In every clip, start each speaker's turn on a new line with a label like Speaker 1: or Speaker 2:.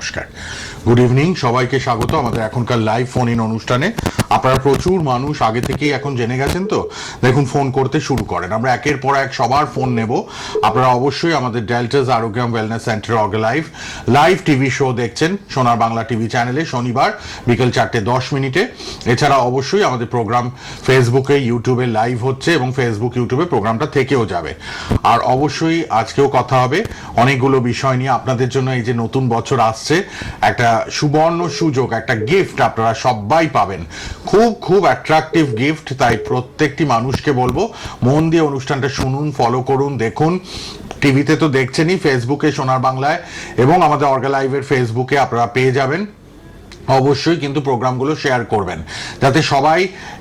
Speaker 1: নমস্কার, good evening, সবাইকে স্বাগত আমাদের এখনকার লাইভ ফোন ইন অনুষ্ঠানে। আপনারা প্রচুর মানুষ আগে থেকেই এখন জেনে গেছেন, তো দেখুন ফোন করতে শুরু করেন। আমরা একের পর এক সবার ফোন নেব। আপনারা অবশ্যই আমাদের Delta's Arogyam wellness centre live TV show দেখছেন সোনার বাংলা টিভি চ্যানেলে শনিবার বিকেল 4:10 এছাড়া অবশ্যই আমাদের প্রোগ্রাম ফেসবুকে ইউটিউবে লাইভ হচ্ছে এবং ফেসবুক ইউটিউবে প্রোগ্রামটা থেকেও যাবে। আর অবশ্যই আজকেও কথা হবে অনেকগুলো বিষয় নিয়ে। আপনাদের জন্য এই যে নতুন বছর আসছে, একটা সুবর্ণ সুযোগ, একটা গিফট আপনারা সবাই পাবেন, খুব খুব অ্যাট্রাকটিভ গিফট। তাই প্রত্যেকটি মানুষকে বলবো মন দিয়ে অনুষ্ঠানটা শুনুন, ফলো করুন, দেখুন। টিভিতে তো দেখছেনই, ফেসবুকে সোনার বাংলায় এবং আমাদের অর্গা লাইভের ফেসবুকে আপনারা পেয়ে যাবেন। অবশ্যই কিন্তু প্রোগ্রামগুলো শেয়ার করবেন যাতে সবাই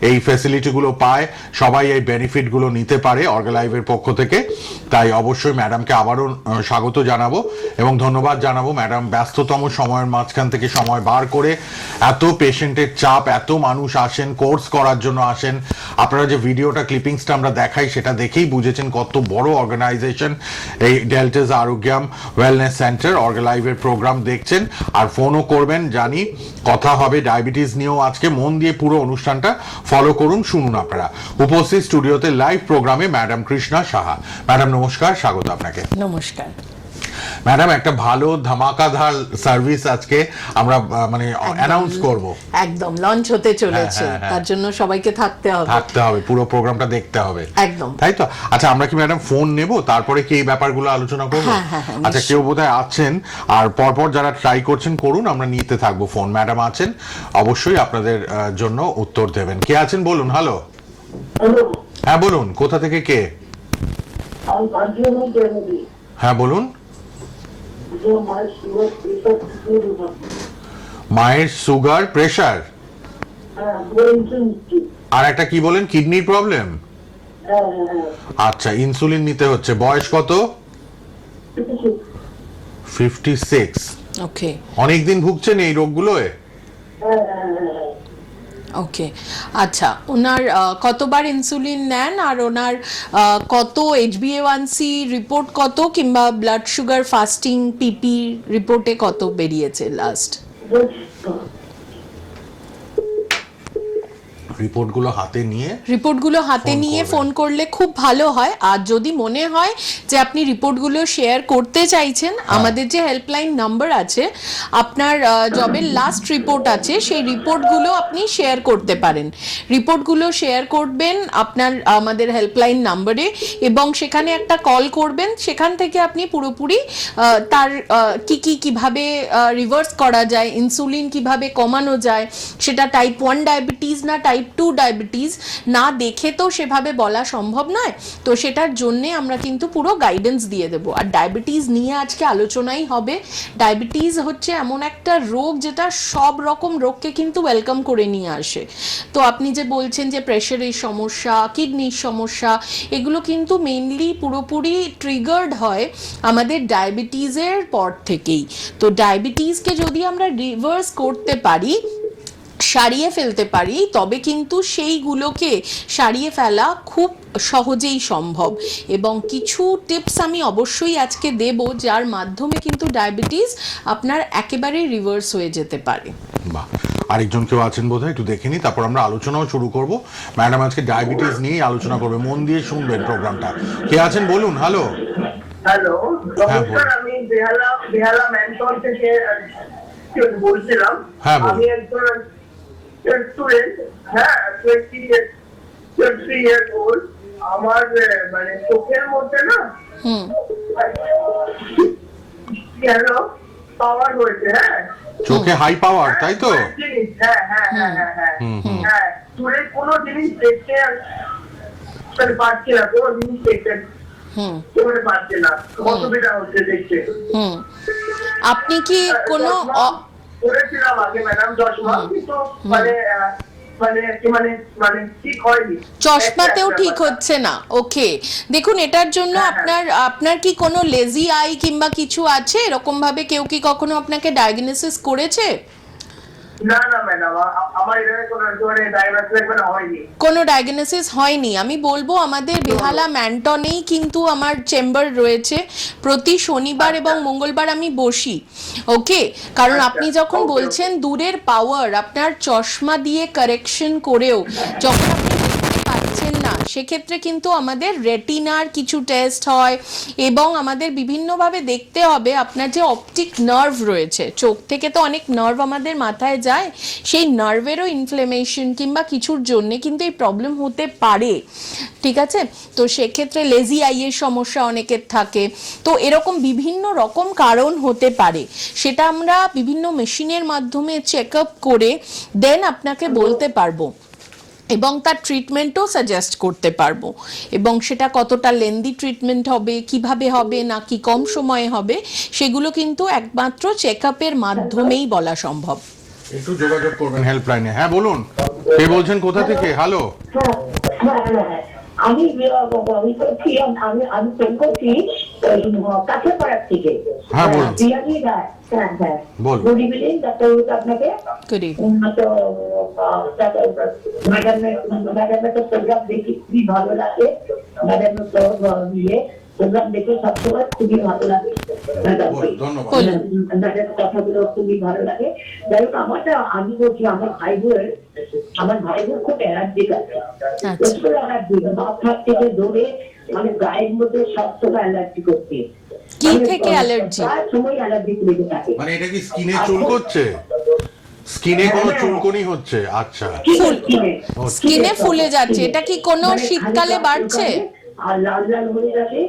Speaker 1: এই ফ্যাসিলিটিগুলো পায়, সবাই এই বেনিফিটগুলো নিতে পারে অর্গা লাইভের পক্ষ থেকে। তাই অবশ্যই ম্যাডামকে আবারও স্বাগত জানাবো এবং ধন্যবাদ জানাবো। ম্যাডাম ব্যস্ততম সময়ের মাঝখান থেকে সময় বার করে, এত পেশেন্টের চাপ, এত মানুষ আসেন কোর্স করার জন্য আসেন। আপনারা যে ভিডিওটা ক্লিপিংসটা আমরা দেখাই সেটা দেখেই বুঝেছেন কত বড় অর্গানাইজেশন এই ডেল্টাস আরোগ্যম ওয়েলনেস সেন্টার। অর্গা লাইভের প্রোগ্রাম দেখছেন আর ফোনও করবেন, জানি কথা হবে ডায়াবেটিস নিয়েও। আজকে মন দিয়ে পুরো অনুষ্ঠানটা ফলো করুন, শুনুন। আপনারা উপস্থিত স্টুডিওতে লাইভ প্রোগ্রামে ম্যাডাম কৃষ্ণা সাহা। ম্যাডাম নমস্কার, স্বাগত আপনাকে।
Speaker 2: নমস্কার
Speaker 1: ম্যাডাম, একটা ভালো ধামাকাধার সার্ভিস আজকে আমরা মানে অ্যানাউন্স করব,
Speaker 2: একদম লঞ্চ হতে চলেছে। তার জন্য সবাইকে থাকতে হবে,
Speaker 1: পুরো প্রোগ্রামটা দেখতে হবে,
Speaker 2: একদম
Speaker 1: তাই তো? আচ্ছা, আমরা কি ম্যাডাম ফোন নেব, তারপরে কি এই ব্যাপারগুলো আলোচনা করব? আচ্ছা, কেউ বোধহয় আছেন, আর পরপর যারা ট্রাই করছেন করুন, আমরা নিতে থাকবো ফোন। ম্যাডাম আছেন, অবশ্যই আপনাদের জন্য উত্তর দেবেন। কে আছেন বলুন। হ্যালো, হ্যাঁ বলুন, কোথা থেকে কে? হ্যাঁ বলুন। মায়ের সুগার, প্রেশার, আর একটা কি বলেন, কিডনির প্রবলেম। আচ্ছা, ইনসুলিন নিতে হচ্ছে। বয়স কত? 56।
Speaker 2: ওকে,
Speaker 1: অনেকদিন ভুগছেন এই রোগগুলোয়?
Speaker 2: ওকে। আচ্ছা, ওনার কতবার ইনসুলিন নেন, আর ওনার কত HbA1c রিপোর্ট কত, কিংবা ব্লাড সুগার, ফাস্টিং, পিপি রিপোর্টে কত বেরিয়েছে লাস্ট? রিপোর্টগুলো হাতে নিয়ে ফোন করলে খুব ভালো হয়। আর যদি মনে হয় যে আপনি রিপোর্টগুলো শেয়ার করতে চাইছেন, আমাদের যে হেল্পলাইন নাম্বার আছে, আপনার জবের লাস্ট রিপোর্ট আছে, সেই রিপোর্টগুলো আপনি শেয়ার করতে পারেন। রিপোর্টগুলো শেয়ার করবেন আপনার আমাদের হেল্পলাইন নাম্বারে, এবং সেখানে একটা কল করবেন। সেখান থেকে আপনি পুরোপুরি তার কিভাবে রিভার্স করা যায়, ইনসুলিন কিভাবে কমানো যায়, সেটা টাইপ 1 ডায়াবেটিস না টাইপ 2 ডায়াবেটিস, না দেখে তো সেভাবে বলা সম্ভব নয়। তো সেটার জন্যে আমরা কিন্তু পুরো গাইডেন্স দিয়ে দেবো। আর ডায়াবেটিস নিয়ে আজকে আলোচনাই হবে। ডায়াবেটিস হচ্ছে এমন একটা রোগ যেটা সব রকম রোগকে কিন্তু ওয়েলকাম করে নিয়ে আসে। তো আপনি যে বলছেন যে প্রেশারের সমস্যা, কিডনির সমস্যা, এগুলো কিন্তু মেইনলি পুরোপুরি ট্রিগার্ড হয় আমাদের ডায়াবেটিসের পর থেকেই। তো ডায়াবেটিসকে যদি আমরা রিভার্স করতে পারি, সারিয়ে ফেলতে পারি, তবে কিন্তু সেইগুলোকে সারিয়ে ফেলা খুব সহজেই সম্ভব। এবং কিছু টিপস আমি অবশ্যই আজকে দেব, যার মাধ্যমে কিন্তু ডায়াবেটিস আপনার একেবারে রিভার্স হয়ে যেতে পারে।
Speaker 1: বাহ, আরেকজন কেউ আছেন বোধহয়, একটু দেখে নিই, তারপর আমরা আলোচনাও শুরু করব। ম্যাডাম আজকে ডায়াবেটিস নিয়েই আলোচনা করবে, মন দিয়ে শুনবেন প্রোগ্রামটা। কে আছেন বলুন। হ্যালো,
Speaker 3: নমস্কার, আমি বেহালা ম্যানসন থেকে বলছিলাম। আমি একজন স্টুডেন্ট, 23 years old। আমার মানে চোখের মধ্যে না পাওয়ার হয়েছে।
Speaker 1: চোখে হাই পাওয়ার, তাই তো?
Speaker 3: দূরের কোনো জিনিস দেখতে পাচ্ছি না, কোনো জিনিস দেখতে পাচ্ছি না, অসুবিধা হচ্ছে দেখতে।
Speaker 2: আপনি কি কোনো
Speaker 3: করেছিলাম আগে ম্যাডাম 10 মাস, কিন্তু
Speaker 2: চশমাতেও ঠিক হচ্ছে না? ওকে, দেখুন, এটার জন্য আপনার কি কোনো লেজি আই কিংবা কিছু আছে? এরকম ভাবে কেউ কি কখনো আপনাকে ডায়াগনোসিস করেছে?
Speaker 3: না না ম্যাডাম, আমার এখানে কোনো ডায়াগনোসিস হয়নি।
Speaker 2: কোনো ডায়াগনোসিস হয়নি। আমি বলবো আমাদের বেহালা ম্যান্টনেই কিন্তু আমার চেম্বার রয়েছে, প্রতি শনিবার এবং মঙ্গলবার আমি বসি। ওকে, কারণ আপনি যখন বলছেন দূরের পাওয়ার, আপনার চশমা দিয়ে কারেকশন করেও যখন আপনি দেখতে পাচ্ছেন না, সেক্ষেত্রে কিন্তু আমাদের রেটিনার কিছু টেস্ট হয় এবং আমাদের বিভিন্নভাবে দেখতে হবে আপনার যে অপটিক নার্ভ রয়েছে, চোখ থেকে তো অনেক নার্ভ আমাদের মাথায় যায়, সেই নার্ভেরও ইনফ্লেমেশন কিংবা কিছুর জন্যে কিন্তু এই প্রবলেম হতে পারে। ঠিক আছে, তো সেক্ষেত্রে লেজি আইয়ের সমস্যা অনেকের থাকে, তো এরকম বিভিন্ন রকম কারণ হতে পারে, সেটা আমরা বিভিন্ন মেশিনের মাধ্যমে চেক আপ করে দেন আপনাকে বলতে পারবো এবং তার ট্রিটমেন্টও সাজেস্ট করতে পারবো, এবং সেটা কতটা লেন্দি ট্রিটমেন্ট হবে, কিভাবে হবে, নাকি কম সময়ে হবে, সেগুলো কিন্তু একমাত্র চেক আপের মাধ্যমেই বলা সম্ভব।
Speaker 1: একটু যোগাযোগ করবেন হেল্পলাইনে। হ্যাঁ বলুন, কে বলছেন, কোথা থেকে? হ্যালো।
Speaker 4: আমি করছি, আমি ফোন করছি কাছের পাড়ার থেকে।
Speaker 1: হ্যাঁ বলুন।
Speaker 4: বিয়ানি রায়। হ্যাঁ হ্যাঁ, গুড ইভিনিং ডাক্তার আপনাকে।
Speaker 2: Good evening.
Speaker 4: তো ম্যাডামের তো প্রোগ্রাম দেখি খুবই ভালো লাগে, ম্যাডামের তো প্রোগ্রাম দেখে সবসময় খুবই ভালো লাগে ম্যাডামকে,
Speaker 2: বলুন।
Speaker 4: ম্যাডামের কথাগুলো খুবই ভালো লাগে। যাই হোক, আমি বলছি আমার ভাই বোন খুব অ্যালার্জিক আছে, প্রচুর অ্যালার্জি, মাথার থেকে ধরে মানে গায়ের মধ্যে সবসময় অ্যালার্জি করছে।
Speaker 2: কি থেকে অ্যালার্জি?
Speaker 4: প্রায় সময় অ্যালার্জি লেগে থাকে।
Speaker 1: মানে এটা কি স্কিনে চুলকোচ্ছে? স্কিনে কোনো চুলকোনি হচ্ছে? আচ্ছা,
Speaker 2: স্কিনে ফুলে যাচ্ছে, এটা কি কোনো শীতকালে বাড়ছে?
Speaker 4: আর লাল লাল হয়ে যাবে,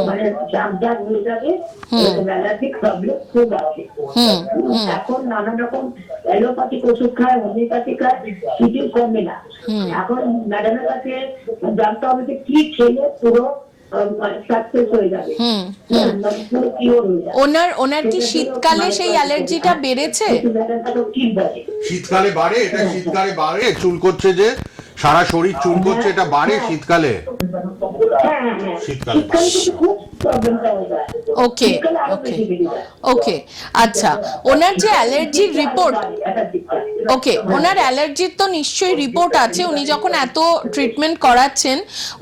Speaker 4: মানে দাগ দাগ হয়ে যাবে, অ্যালার্জিক প্রবলেম খুব আছে। এখন নানা রকম অ্যালোপ্যাথিক ওষুধ খায়, হোমিওপ্যাথি খায়, কিছুই কমবে না। এখন ম্যাডামের কাছে জানতে হবে যে কি খেলে পুরো সাকসেস হয়ে যাবে, পুরো কিওর হয়ে যাবে।
Speaker 2: ওনার কি শীতকালে সেই অ্যালার্জিটা বেড়েছে?
Speaker 1: শীতকালে বাড়ে? এটা শীতকালে বাড়ে চুলকোচ্ছে, যে সারা শরীর চুলকোচ্ছে, এটা বাড়ে শীতকালে? শীতকালে
Speaker 4: খুব প্রবলেমটা হয়ে যায়।
Speaker 2: ওকে ওকে ওকে, আচ্ছা, ওনার যে অ্যালার্জির রিপোর্ট, ওকে, ওনার অ্যালার্জির তো নিশ্চয়ই রিপোর্ট আছে, উনি যখন এত ট্রিটমেন্ট করাচ্ছেন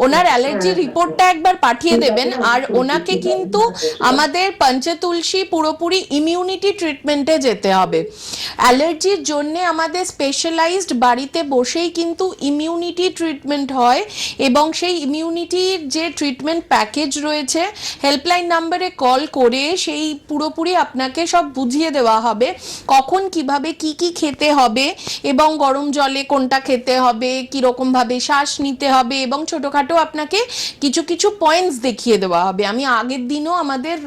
Speaker 2: ওনার অ্যালার্জির রিপোর্টটা একবার পাঠিয়ে দেবেন। আর ওনাকে কিন্তু আমাদের পঞ্চতুলসী পুরোপুরি ইমিউনিটি ট্রিটমেন্টে যেতে হবে। অ্যালার্জির জন্য আমাদের স্পেশালাইজড বাড়িতে বসেই কিন্তু ইমিউনিটি ট্রিটমেন্ট হয়, এবং সেই ইমিউনিটির যে ট্রিটমেন্ট প্যাকেজ রয়েছে, হেল্পলাইন নাম্বারে কল করে সেই পুরোপুরি আপনাকে সব বুঝিয়ে দেওয়া হবে কখন কিভাবে কি কি খেতে হবে, এবং গরম জলে কোনটা খেতে হবে, কীরকমভাবে শ্বাস নিতে হবে, এবং ছোটোখাটো আপনাকে কিছু কিছু পয়েন্টস দেখিয়ে দেওয়া হবে। আমি আগের দিনও আমাদের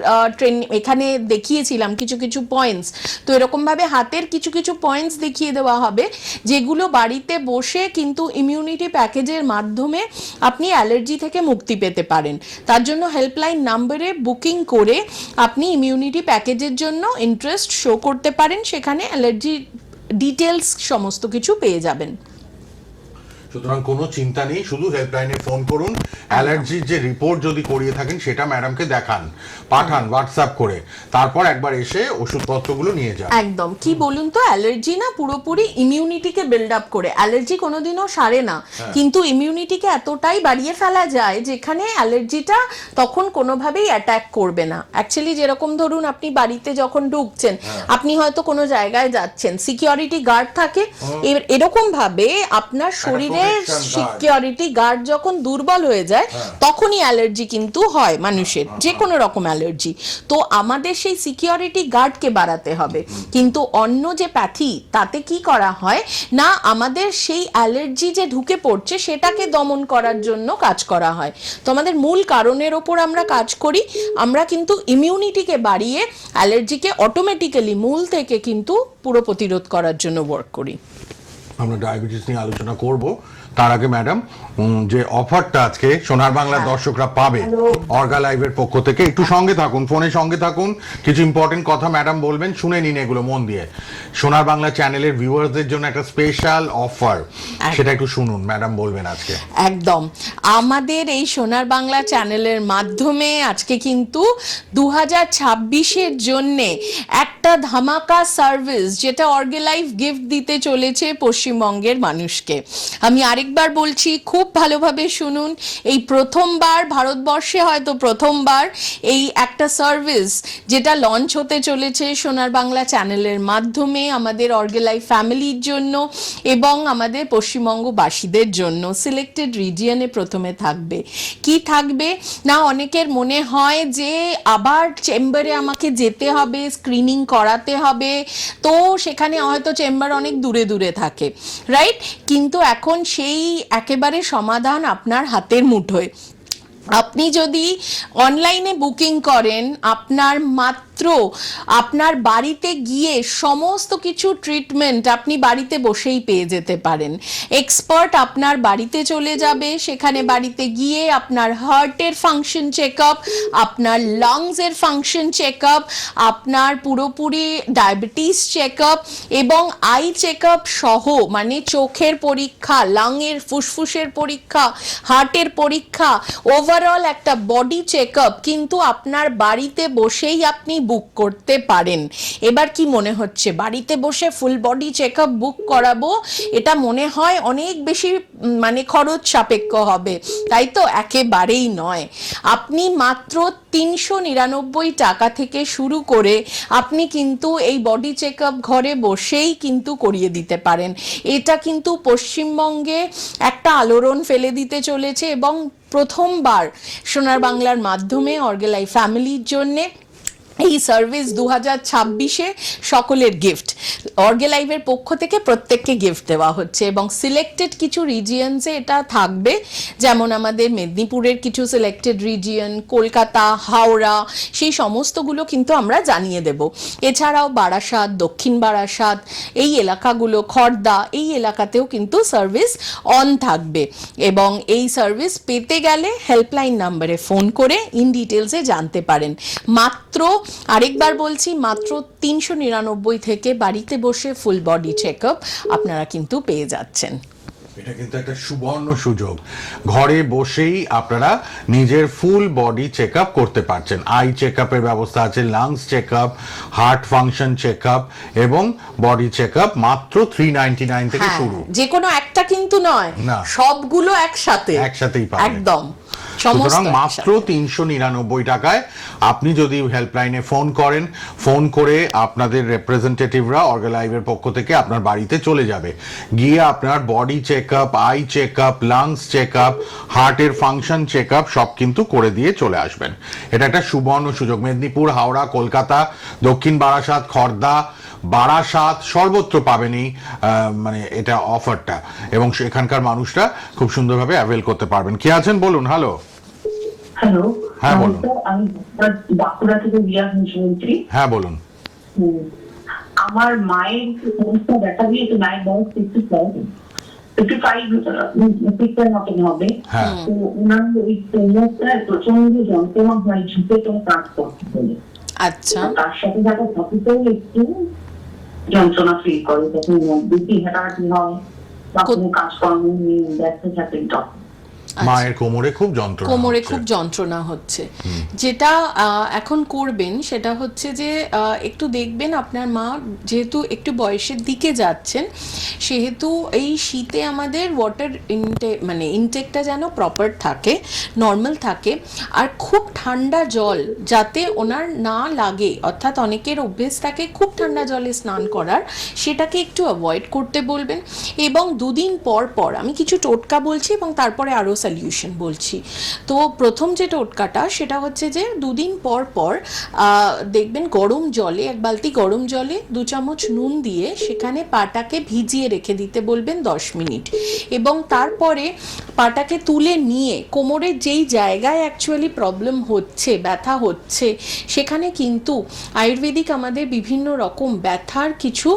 Speaker 2: এখানে দেখিয়েছিলাম কিছু কিছু পয়েন্টস, তো এরকমভাবে হাতের কিছু কিছু পয়েন্টস দেখিয়ে দেওয়া হবে, যেগুলো বাড়িতে বসে কিন্তু ইমিউনিটি প্যাকেজের মাধ্যমে আপনি অ্যালার্জি থেকে মুক্তি পেতে পারেন। তার জন্য হেল্পলাইন নাম্বারে বুকিং করে আপনি ইমিউনিটি প্যাকেজের জন্য ইন্টারেস্ট শো করতে পারেন, সেখানে অ্যালার্জি ডিটেলস সমস্ত কিছু পেয়ে যাবেন।
Speaker 1: সুতরাং কোনো চিন্তা নেই, শুধু হেল্পলাইনে ফোন করুন। অ্যালার্জির যে রিপোর্ট যদি করিয়ে থাকেন সেটা ম্যাডামকে দেখান, পাঠান হোয়াটসঅ্যাপ করে, তারপর একবার এসে ওষুধপত্রগুলো নিয়ে যান।
Speaker 2: একদম, কি বলুন তো, অ্যালার্জি না পুরোপুরি ইমিউনিটিকে বিল্ড আপ করে, অ্যালার্জি কোনোদিনও সারে না, কিন্তু ইমিউনিটিকে এতটাই বাড়িয়ে ফেলা যায় যেখানে অ্যালার্জিটা তখন কোনোভাবেই অ্যাটাক করবে না। অ্যাকচুয়ালি যেরকম ধরুন আপনি বাড়িতে যখন ঢুকছেন, আপনি হয়তো কোনো জায়গায় যাচ্ছেন, সিকিউরিটি গার্ড থাকে, এরকম ভাবে আপনার শরীরে সিকিউরিটি গার্ড যখন দুর্বল হয়ে যায় তখনই অ্যালার্জি কিন্তু হয় মানুষের, যে কোনো রকম অ্যালার্জি। তো আমাদের সেই সিকিউরিটি গার্ডকে বাড়াতে হবে, কিন্তু অন্য যে প্যাথি তাতে কি করা হয় না, আমাদের সেই অ্যালার্জি যে ঢুকে পড়ছে সেটাকে দমন করার জন্য কাজ করা হয়। তো আমাদের মূল কারণের ওপর আমরা কাজ করি, আমরা কিন্তু ইমিউনিটিকে বাড়িয়ে অ্যালার্জিকে অটোমেটিক্যালি মূল থেকে কিন্তু পুরো প্রতিরোধ করার জন্য ওয়ার্ক করি।
Speaker 1: আমরা ডায়াবেটিস নিয়ে আলোচনা করব, তার আগে ম্যাডাম যে অফারটা আজকে সোনার বাংলার দর্শকরা পাবে অর্গা লাইভের পক্ষ থেকে, একটু সঙ্গে থাকুন, ফোনের সঙ্গে থাকুন, কিছু ইম্পর্টেন্ট কথা ম্যাডাম বলবেন, শুনে নিন এগুলো মন দিয়ে। সোনার বাংলা চ্যানেলের ভিউয়ারদের জন্য একটা স্পেশাল অফার, সেটা একটু শুনুন ম্যাডাম বলবেন আজকে।
Speaker 2: একদম, আমাদের এই সোনার বাংলা চ্যানেলের মাধ্যমে আজকে কিন্তু 2026-এর জন্যে একটা ধামাকা সার্ভিস, যেটা অর্গালাইভ গিফট দিতে চলেছে পশ্চিমবঙ্গের মানুষকে। আমি আরেকবার বলছি, খুব ভালোভাবে শুনুন। এই প্রথমবার ভারতবর্ষে, হয়তো প্রথমবার এই একটা সার্ভিস যেটা লঞ্চ হতে চলেছে সোনার বাংলা চ্যানেলের মাধ্যমে আমাদের অর্গালাইভ ফ্যামিলির জন্য এবং আমাদের পশ্চিমবঙ্গবাসীদের জন্য। সিলেক্টেড রিজিয়নে প্রথমে থাকবে। কি থাকবে না, অনেকের মনে হয় যে আবার চেম্বারে আমাকে যেতে হবে, স্ক্রিনিং করাতে হবে, তো সেখানে হয়তো চেম্বার অনেক দূরে দূরে থাকে, রাইট? কিন্তু এখন সেই একেবারে সমাধান আপনার হাতের মুঠোয়। আপনি যদি অনলাইনে বুকিং করেন, আপনার বাড়িতে গিয়ে সমস্ত কিছু ট্রিটমেন্ট আপনি বাড়িতে বসেই পেয়ে যেতে পারেন। এক্সপার্ট আপনার বাড়িতে চলে যাবে, সেখানে বাড়িতে গিয়ে আপনার হার্টের ফাংশন চেক আপ, আপনার লাংসের ফাংশন চেক আপ, আপনার পুরোপুরি ডায়াবেটিস চেক আপ এবং আই চেক আপ সহ, মানে চোখের পরীক্ষা, লাংয়ের ফুসফুসের পরীক্ষা, হার্টের পরীক্ষা, ওভারঅল একটা বডি চেক আপ কিন্তু আপনার বাড়িতে বসেই আপনি বুক করতে পারেন। এবার কি মনে হচ্ছে, বাড়িতে বসে ফুল বডি চেক আপ বুক করাবো, এটা মনে হয় অনেক বেশি মানে খরচ সাপেক্ষ হবে, তাই তো? একেবারেই নয়। আপনি মাত্র 399 টাকা থেকে শুরু করে আপনি কিন্তু এই বডি চেক আপ ঘরে বসেই কিন্তু করিয়ে দিতে পারেন। এটা কিন্তু পশ্চিমবঙ্গে একটা আলোড়ন ফেলে দিতে চলেছে এবং প্রথমবার সোনার বাংলার মাধ্যমে অর্গালাইভ ফ্যামিলির জন্যে এই সার্ভিস 2026-এ সকলের গিফট। অর্গালাইভের পক্ষ থেকে প্রত্যেককে গিফট দেওয়া হচ্ছে এবং সিলেক্টেড কিছু রিজিয়নসে এটা থাকবে, যেমন আমাদের মেদিনীপুরের কিছু সিলেক্টেড রিজিয়ন, কলকাতা, হাওড়া, সেই সমস্তগুলো কিন্তু আমরা জানিয়ে দেব। এছাড়াও বারাসাত, দক্ষিণ বারাসাত, এই এলাকাগুলো, খড়দা, এই এলাকাতেও কিন্তু সার্ভিস অন থাকবে এবং এই সার্ভিস পেতে গেলে হেল্পলাইন নাম্বারে ফোন করে ইন ডিটেলসে জানতে পারেন। মাত্র, আরেকবার বলছি, মাত্র 399 থেকে বাড়িতে বসে ফুল বডি চেক আপ আপনারা কিন্তু পেয়ে যাচ্ছেন।
Speaker 1: এটা কিন্তু একটা সুবর্ণ সুযোগ, ঘরে বসেই আপনারা নিজের ফুল বডি চেক আপ করতে পারছেন। আই চেক আপের ব্যবস্থা আছে, lungs check up, heart function check up এবং বডি চেক আপ মাত্র 399 থেকে শুরু।
Speaker 2: যে কোনো একটা কিন্তু নয়, সবগুলো একসাথেই
Speaker 1: পাবেন
Speaker 2: একদম।
Speaker 1: সুতরাং মাত্র 399 টাকায় আপনি যদি হেল্পলাইনে ফোন করে আপনাদের রিপ্রেজেন্টেটিভরা অর্গালাইভের পক্ষ থেকে আপনার বাড়িতে চলে যাবে, গিয়ে আপনার body check up, eye check up, lungs check up, হার্টের ফাংশন চেক আপ সব কিন্তু করে দিয়ে চলে আসবেন। এটা একটা সুবর্ণ সুযোগ। মেদিনীপুর, হাওড়া, কলকাতা, দক্ষিণ বারাসাত, খড়দা, বারাসাত সর্বত্র পাবেন এই মানে এটা অফারটা এবং এখানকার মানুষরা খুব সুন্দরভাবে অ্যাভেল করতে পারবেন। কি আছেন বলুন। হ্যালো। হ্যাঁ বলুন।
Speaker 4: আমি বাঁকুড়া থেকে রিয়া বলছি।
Speaker 1: হ্যাঁ বলুন।
Speaker 4: আমার মায়ের সমস্যা দেখা দিয়েছে, মায়ের বয়স 55 মতন হবে। তো ওনার ওই কোমরটায় প্রচন্ড যন্ত্রণা হয়, ঝুঁকে তো কাজ করতে বলে।
Speaker 2: আচ্ছা।
Speaker 4: তার সাথে সাথে থাকিতেও একটু যন্ত্রণা ফিল করে, তখন বেশি হাঁটাহাঁটি হয় বা কোনো কাজকর্ম নিয়ে ব্যস্ত থাকেন তখন
Speaker 1: মায়ের কোমরে খুব
Speaker 2: যন্ত্রণা হচ্ছে। যেটা এখন করবেন সেটা হচ্ছে যে একটু দেখবেন আপনার মা যেহেতু একটু বয়সের দিকে যাচ্ছেন, সেহেতু এই শীতে আমাদের ওয়াটার ইনটেকটা যেন প্রপার থাকে, নর্মাল থাকে, আর খুব ঠান্ডা জল যাতে ওনার না লাগে, অর্থাৎ অনেকের অভ্যেস থাকে খুব ঠান্ডা জলে স্নান করার, সেটাকে একটু অ্যাভয়েড করতে বলবেন। এবং 2 দিন পর পর আমি কিছু টোটকা বলছি এবং তারপরে আরও সলিউশন বলছি। তো প্রথম যে টোটকাটা সেটা হচ্ছে যে 2 দিন পর পর দেখবেন গরম জলে, 1 বালতি গরম জলে 2 চামচ নুন দিয়ে সেখানে পাটাকে ভিজিয়ে রেখে দিতে বলবেন 10 মিনিট এবং তারপরে পাটাকে তুলে নিয়ে কোমরের যেই জায়গায় অ্যাকচুয়ালি প্রবলেম হচ্ছে, ব্যথা হচ্ছে, সেখানে কিন্তু আয়ুর্বেদিক আমাদের বিভিন্ন রকম ব্যথার কিছু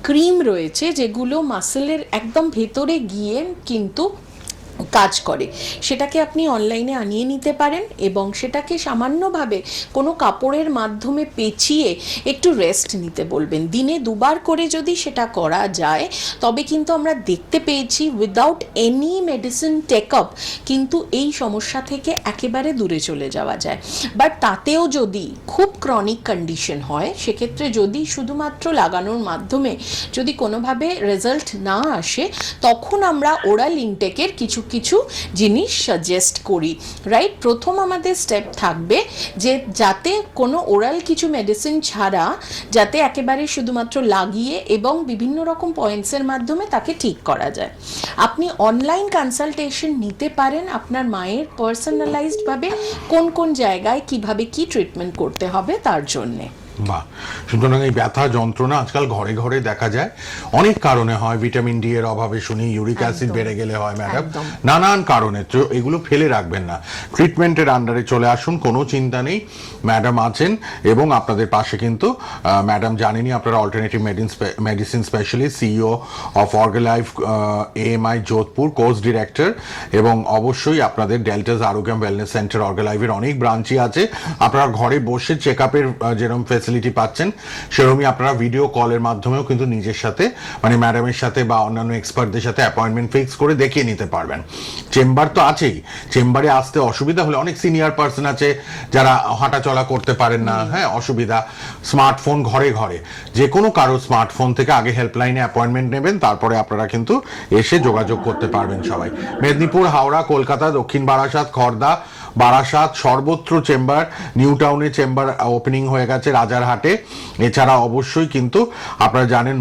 Speaker 2: ক্রিম রয়েছে যেগুলো মাসেলের একদম ভেতরে গিয়ে কিন্তু কাজ করে, সেটাকে আপনি অনলাইনে আনিয়ে নিতে পারেন এবং সেটাকে সামান্যভাবে কোনো কাপড়ের মাধ্যমে পেঁচিয়ে একটু রেস্ট নিতে বলবেন। দিনে 2 বার করে যদি সেটা করা যায় তবে কিন্তু আমরা দেখতে পেয়েছি without any medicine take up কিন্তু এই সমস্যা থেকে একেবারে দূরে চলে যাওয়া যায়। বাট তাতেও যদি খুব ক্রনিক কন্ডিশন হয় সেক্ষেত্রে যদি শুধুমাত্র লাগানোর মাধ্যমে যদি কোনোভাবে রেজাল্ট না আসে তখন আমরা ওরাল ইনটেকের কিছু কিছু জিনিস সাজেস্ট করি, রাইট? প্রথম আমাদের স্টেপ থাকবে যে যাতে কোনো ওরাল কিছু মেডিসিন ছাড়া যাতে একেবারে শুধুমাত্র লাগিয়ে এবং বিভিন্ন রকম পয়েন্টসের মাধ্যমে তাকে ঠিক করা যায়। আপনি অনলাইন কনসালটেশন নিতে পারেন আপনার মায়ের পার্সোনালাইজডভাবে কোন কোন জায়গায় কিভাবে কি ট্রিটমেন্ট করতে হবে তার জন্যে।
Speaker 1: বাহ, সুতরাং এই ব্যথা যন্ত্রণা আজকাল ঘরে ঘরে দেখা যায়, অনেক কারণে হয়। ভিটামিন ডি এর অভাবে শুনি, ইউরিক অ্যাসিড বেড়ে গেলে হয় ম্যাডাম, নানান কারণে। তো এগুলো ফেলে রাখবেন না, ট্রিটমেন্টের আন্ডারে চলে আসুন, কোনো চিন্তা নেই, ম্যাডাম আছেন এবং আপনাদের পাশে কিন্তু ম্যাডাম জানেনই আপনারা alternative medicine specialist, CEO of Orgalife AMI Jodhpur, course director, এবং অবশ্যই আপনাদের ডেল্টাস আরোগ্যম ওয়েলনেস সেন্টার অর্গালাইভের অনেক ব্রাঞ্চই আছে। আপনারা ঘরে বসে চেক আপের যেরকম ফেসিলিটি পাচ্ছেন সেরকমই আপনারা ভিডিও কলের মাধ্যমেও কিন্তু নিজের সাথে মানে ম্যাডামের সাথে বা অন্যান্য এক্সপার্টদের সাথে অ্যাপয়েন্টমেন্ট ফিক্স করে দেখিয়ে নিতে পারবেন। চেম্বার তো আছেই, চেম্বারে আসতে অসুবিধা হলে অনেক সিনিয়র পার্সন আছে যারা হাঁটা চলা করতে পারেন না, হ্যাঁ অসুবিধা, স্মার্টফোন ঘরে ঘরে, যে কোনো কারো স্মার্টফোন থেকে আগে হেল্পলাইনে অ্যাপয়েন্টমেন্ট নেবেন, তারপরে আপনারা কিন্তু এসে যোগাযোগ করতে পারবেন সবাই। মেদিনীপুর, হাওড়া, কলকাতা, দক্ষিণ বারাসাত, খড়দা, বারাসাত সর্বত্র চেম্বার, নিউ টাউনে চেম্বার ওপেনিং হয়ে গেছে রাজারহাটে। এছাড়া অবশ্যই কিন্তু আপনারা জানেন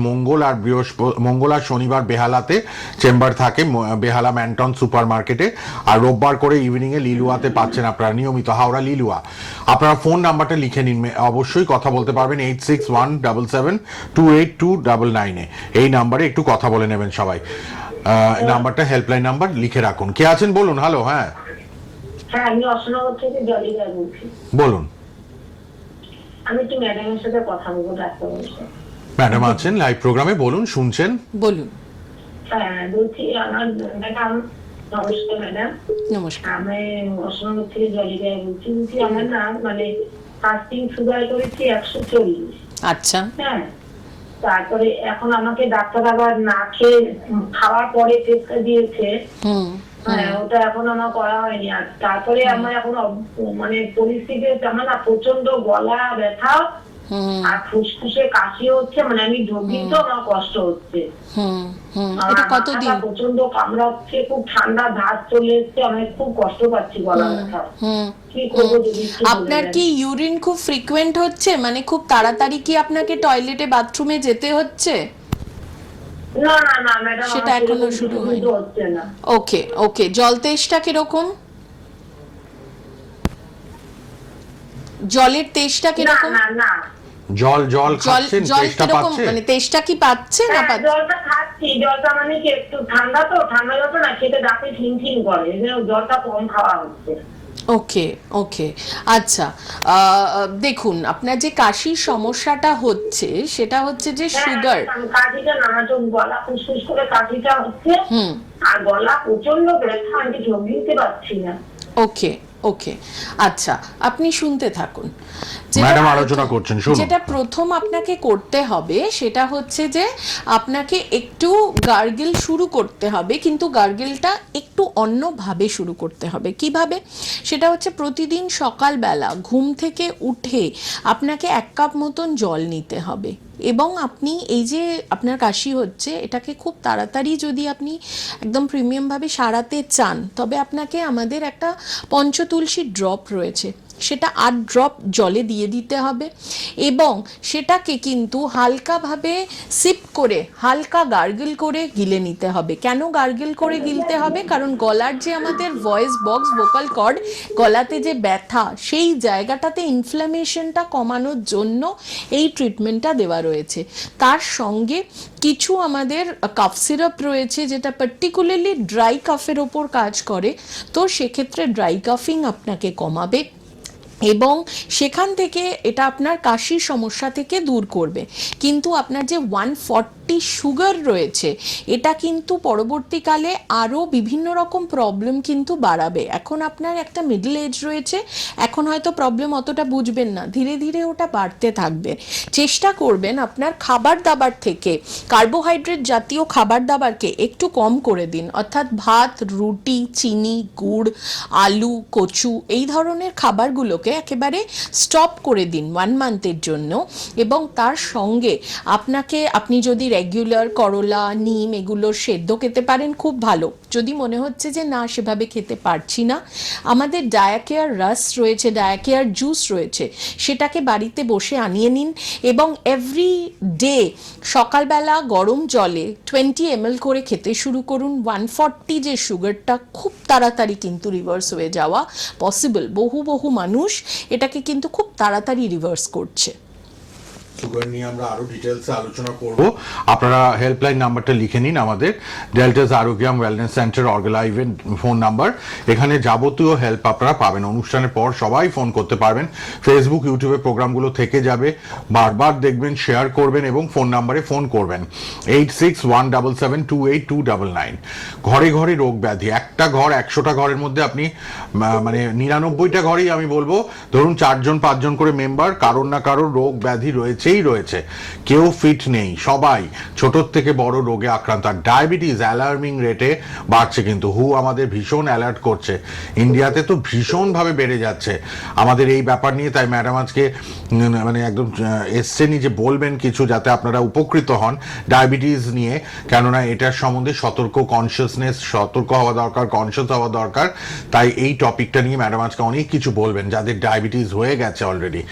Speaker 1: মঙ্গল আর শনিবার বেহালাতে চেম্বার থাকে, বেহালা ম্যান্টন সুপার মার্কেটে, আর রোববার করে ইভিনিংয়ে লিলুয়াতে পাচ্ছেন আপনারা নিয়মিত, হাওড়া লিলুয়া। আপনারা ফোন নাম্বারটা লিখে নিন, অবশ্যই কথা বলতে পারবেন 8617728299 এই নাম্বারে একটু কথা বলে নেবেন সবাই। নাম্বারটা হেল্পলাইন নাম্বার লিখে রাখুন। কে আছেন বলুন? হ্যালো। হ্যাঁ
Speaker 4: আমি অশোকনগর থেকে জলিদা বলছি।
Speaker 1: বলুন।
Speaker 4: আমি একটু ম্যাডামের সাথে কথা বলবো ডাক্তারের সাথে।
Speaker 1: ম্যাডাম আছেন লাইভ প্রোগ্রামে, বলুন, শুনছেন।
Speaker 2: বলুন।
Speaker 4: হ্যাঁ বলছি, আমার ম্যাডাম নমস্কার। ম্যাডাম
Speaker 2: নমস্কার।
Speaker 4: আমি অশোকনগর থেকে জলিদা বলছি। আমার না মানে ফাস্টিং সুগার করেছি 140।
Speaker 2: আচ্ছা।
Speaker 4: হ্যাঁ, তারপরে এখন আমাকে ডাক্তার আবার না খেয়ে খাওয়ার পরে টেস্টটা দিয়েছে। হ্যাঁ, ওটা এখন আমার করা হয়নি। আর তারপরে আমার এখন মানে পরিস্থিতি আমার না প্রচন্ড গলা ব্যথা আর ফুসফুসে কাশি হচ্ছে, মানে আমি ঢোকি তো আমার কষ্ট হচ্ছে।
Speaker 2: এটা কতদিন?
Speaker 4: প্রচন্ড কামড়াচ্ছে, খুব ঠান্ডা ধাত চলে এসছে, আমি খুব কষ্ট পাচ্ছি গলা ব্যথা। কি করবো যদি
Speaker 2: আপনার কি ইউরিন খুব ফ্রিকোয়েন্ট হচ্ছে, মানে খুব তাড়াতাড়ি কি আপনাকে টয়লেটে বাথরুমে যেতে হচ্ছে?
Speaker 4: না না না ম্যাডাম,
Speaker 2: সেটা এখনো শুরু হয়নি।
Speaker 4: হচ্ছে না।
Speaker 2: ওকে ওকে, জল তেষ্টা কিরকম? জলের তেষ্টা কিরকম?
Speaker 4: না না,
Speaker 1: জল খাচ্ছেন,
Speaker 2: জল
Speaker 1: তেষ্টা
Speaker 2: কিরকম,
Speaker 1: পাচ্ছে?
Speaker 2: মানে তেষ্টা কি পাচ্ছে না
Speaker 4: হ্যাঁ,
Speaker 2: পাচ্ছে?
Speaker 4: জলটা খাচ্ছি, জলটা মানে কি একটু ঠান্ডা তো, ঠান্ডা জলটা না খেতে দাঁতে খিনখিন করে, এজন্য জলটা কম খাওয়া হচ্ছে।
Speaker 2: ওকে ওকে, আচ্ছা। দেখুন, আপনার যে কাশির সমস্যাটা হচ্ছে সেটা হচ্ছে যে সুগার।
Speaker 4: কাশিটা না, গলা ফুসফুস করে কাশিটা হচ্ছে, আর গলা প্রচন্ড ব্যথা, আমি ঢোক দিতে পারছি না।
Speaker 2: ওকে ওকে, আচ্ছা, আপনি শুনতে থাকুন।
Speaker 1: ম্যাডাম আলোচনা করছেন, শুনুন।
Speaker 2: যেটা প্রথম আপনাকে করতে হবে সেটা হচ্ছে যে আপনাকে একটু গার্গেল শুরু করতে হবে, কিন্তু গার্গেলটা একটু অন্যভাবে শুরু করতে হবে। কিভাবে? সেটা হচ্ছে প্রতিদিন সকালবেলা ঘুম থেকে উঠে আপনাকে 1 কাপ মতন জল নিতে হবে, এবং আপনি এই যে আপনার কাশি হচ্ছে এটাকে খুব তাড়াতাড়ি যদি আপনি একদম প্রিমিয়ামভাবে সারাতে চান তবে আপনাকে আমাদের একটা পঞ্চতুলসী ড্রপ রয়েছে, সেটা 8 ড্রপ জলে দিয়ে দিতে হবে, এবং সেটাকে কিন্তু হালকাভাবে সিপ করে হালকা গার্গেল করে গিলে নিতে হবে। কেন গার্গেল করে গিলতে হবে? কারণ গলার যে আমাদের ভয়েস বক্স, ভোকাল কর্ড, গলাতে যে ব্যথা সেই জায়গাটাতে ইনফ্ল্যামেশনটা কমানোর জন্য এই ট্রিটমেন্টটা দেওয়া রয়েছে। তার সঙ্গে কিছু আমাদের কাফ সিরাপ রয়েছে যেটা পার্টিকুলারলি ড্রাই কাফের ওপর কাজ করে, তো সেক্ষেত্রে ড্রাই কাফিং আপনাকে কমাবে। এবং সেখান থেকে এটা আপনার কাশির সমস্যা থেকে দূর করবে। কিন্তু আপনার যে 140 সুগার রয়েছে এটা কিন্তু পরবর্তীকালে আরও বিভিন্ন রকম প্রবলেম কিন্তু বাড়াবে। এখন আপনার একটা মিডল এজ রয়েছে, এখন হয়তো প্রবলেম অতটা বুঝবেন না, ধীরে ধীরে ওটা বাড়তে থাকবে। চেষ্টা করবেন আপনার খাবার দাবার থেকে কার্বোহাইড্রেট জাতীয় খাবার দাবারকে একটু কম করে দিন, অর্থাৎ ভাত, রুটি, চিনি, গুড়, আলু, কচু এই ধরনের খাবারগুলোকে একেবারে স্টপ করে দিন 1 মান্থের জন্য। এবং তার সঙ্গে আপনি যদি রেগুলার করলা, নিম এগুলোর সেদ্ধ খেতে পারেন খুব ভালো। যদি মনে হচ্ছে যে না সেভাবে খেতে পারছি না, আমাদের ডায়াকেয়ার রাস রয়েছে, ডায়াকেয়ার জুস রয়েছে, সেটাকে বাড়িতে বসে আনিয়ে নিন এবং এভরি ডে সকালবেলা গরম জলে 20 ml করে খেতে শুরু করুন। 140 যে সুগারটা খুব তাড়াতাড়ি কিন্তু রিভার্স হয়ে যাওয়া পসিবল। বহু মানুষ এটাকে কিন্তু খুব তাড়াতাড়ি রিভার্স করছে।
Speaker 1: সুগার নিয়ে আমরা আরো ডিটেলসে আলোচনা করব। আপনারা হেল্পলাইন নাম্বারটা লিখে নিন, আমাদের ডেল্টাস আরোগ্যাম ওয়েলনেস সেন্টার অর্গালাইভের ফোন নাম্বার। এখানে যাবতীয় হেল্প আপনারা পাবেন। অনুষ্ঠানের পর সবাই ফোন করতে পারবেন। ফেসবুক, ইউটিউবে প্রোগ্রামগুলো থেকে যাবে, বারবার দেখবেন, শেয়ার করবেন এবং ফোন নাম্বারে ফোন করবেন 8617728299। ঘরে ঘরে রোগ ব্যাধি, একটা ঘর 100টা ঘরের মধ্যে আপনি মানে 99টা ঘরেই আমি বলবো ধরুন 4জন 5জন করে মেম্বার কারোর না কারোর রোগ ব্যাধি রয়েছে। কেউ ফিট নেই, সবাই ছোট থেকে বড় রোগে আক্রান্ত। আর ডায়াবেটিস অ্যালার্মিং রেটে বাড়ছে, কিন্তু হু আমাদের ভীষণ অ্যালার্ট করছে। ইন্ডিয়াতে তো ভীষণভাবে বেড়ে যাচ্ছে আমাদের এই ব্যাপার নিয়ে। তাই ম্যাডাম আজকে মানে একদম এসছেন যে বলবেন কিছু, যাতে আপনারা উপকৃত হন ডায়াবেটিস নিয়ে। কেননা এটার সম্বন্ধে সতর্ক হওয়া দরকার, কনসিয়াস হওয়া দরকার। তাই এই টপিকটা নিয়ে ম্যাডাম আজকে অনেক কিছু বলবেন। যাদের ডায়াবেটিস হয়ে গেছে, অলরেডি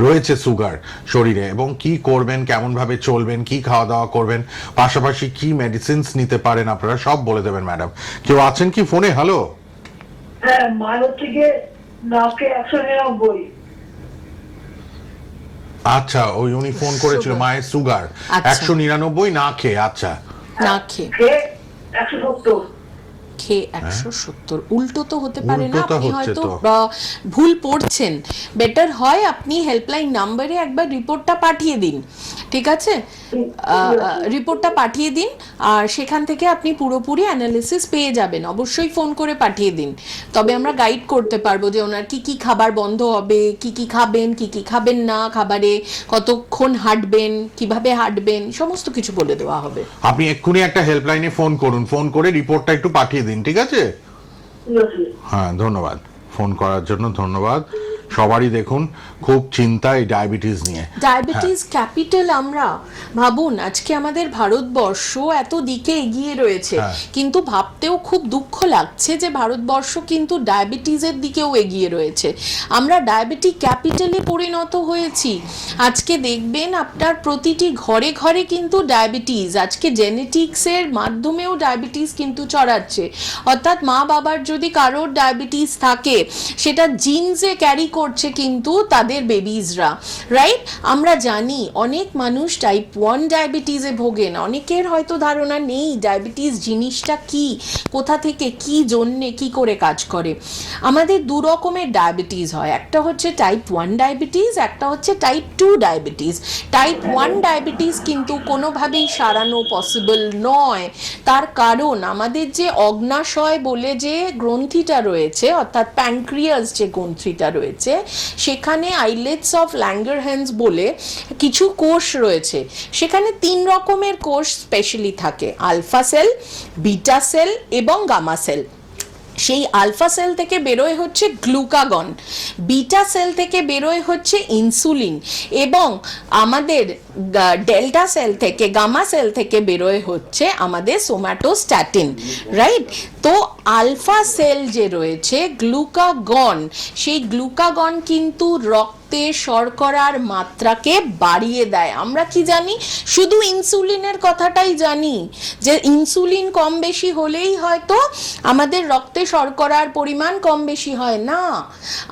Speaker 1: রয়েছে সুগার শরীরে, এবং কি করবেন, কেমন ভাবে চলবেন, কি খাওয়া দাওয়া করবেন, পাশাপাশি কি মেডিসিনস নিতে পারেন, আপনারা সব বলে দেবেন ম্যাডাম। কেউ আছেন কি ফোনে? হ্যালো।
Speaker 3: হ্যাঁ, মায়ের হচ্ছে গিয়ে নাকে 199।
Speaker 1: আচ্ছা, ওই উনি ফোন করেছিল, মায়ের সুগার 199 না খেয়ে। আচ্ছা,
Speaker 2: না খেয়ে
Speaker 3: 170।
Speaker 2: খেয়ে 170। উল্টো তো হতে পারে না,
Speaker 1: উল্টো তো
Speaker 2: আপনি
Speaker 1: হচ্ছে
Speaker 2: হয়তো
Speaker 1: তো।
Speaker 2: ভুল পড়ছেন। বেটার হয় আপনি হেল্পলাইন নাম্বারে একবার রিপোর্টটা পাঠিয়ে দিন, ঠিক আছে? রিপোর্টটা পাঠিয়ে দিন, আর সেখান থেকে আপনি পুরোপুরি অ্যানালিসিস পেয়ে যাবেন। অবশ্যই ফোন করে পাঠিয়ে দিন, তবে আমরা গাইড করতে পারবো যে ওনার কি কি খাবার বন্ধ হবে, কি কি খাবেন, কি কি খাবেন না, খাবারে কতক্ষণ হাঁটবেন, কিভাবে হাঁটবেন, সমস্ত কিছু বলে দেওয়া হবে।
Speaker 1: আপনি এক্ষুনি একটা হেল্পলাইনে ফোন করুন, ফোন করে রিপোর্টটা একটু পাঠিয়ে দিন, ঠিক আছে? হ্যাঁ, ধন্যবাদ ফোন করার জন্য, ধন্যবাদ। সবারই দেখুন খুব চিন্তা এই ডায়াবেটিস নিয়ে।
Speaker 2: ডায়াবেটিস ক্যাপিটাল আমরা, ভাবুন আজকে আমাদের ভারতবর্ষ এত দিকে এগিয়ে রয়েছে, কিন্তু ভাবতেও খুব দুঃখ লাগছে যে ভারতবর্ষ কিন্তু ডায়াবেটিসের দিকেও এগিয়ে রয়েছে। আমরা ডায়াবেটিক ক্যাপিটালে পরিণত হয়েছি। আজকে দেখবেন আপনার প্রতিটি ঘরে ঘরে কিন্তু ডায়াবেটিস, আজকে জেনেটিক্সের মাধ্যমেও ডায়াবেটিস কিন্তু ছড়াচ্ছে। অর্থাৎ মা বাবার যদি কারোর ডায়াবেটিস থাকে, সেটা জিনসে ক্যারি করছে কিন্তু তাদের বেবিজরা, রাইট? আমরা জানি অনেক মানুষ টাইপ 1 ডায়াবেটিসে ভোগেন। অনেকের হয়তো ধারণা নেই ডায়াবেটিস জিনিসটা কি, কোথা থেকে, কি জন্যে, কি করে কাজ করে। আমাদের দু রকমের ডায়াবেটিস হয়, একটা হচ্ছে টাইপ 1 ডায়াবেটিস, একটা হচ্ছে টাইপ 2 ডায়াবেটিস। টাইপ 1 ডায়াবেটিস কিন্তু কোনোভাবেই সারানো পসিবল নয়। তার কারণ আমাদের যে অগ্নাশয় বলে যে গ্রন্থিটা রয়েছে, অর্থাৎ প্যানক্রিয়াস যে গ্রন্থিটা রয়েছে, সেখানে আইলেটস অফ ল্যাঙ্গারহ্যান্স বলে কিছু কোষ রয়েছে। সেখানে 3 রকমের কোষ স্পেশালি থাকে, আলফা সেল, বিটা সেল এবং গামা সেল। সেই আলফা সেল থেকে বেরোয় হচ্ছে গ্লুকাগন, বিটা সেল থেকে বেরোয় হচ্ছে ইনসুলিন, এবং আমাদের ডেল্টা সেল থেকে, গামা সেল থেকে বেরোয় হচ্ছে আমাদের সোম্যাটোস্ট্যাটিন, রাইট? তো আলফা সেল যে রয়েছে গ্লুকাগন, সেই গ্লুকাগন কিন্তু রক্তে শর্করার মাত্রাকে বাড়িয়ে দেয়। আমরা কি জানি? শুধু ইনসুলিনের কথাটাই জানি, যে ইনসুলিন কম বেশি হলেই হয়তো আমাদের রক্তে শর্করার পরিমাণ কম বেশি হয় না।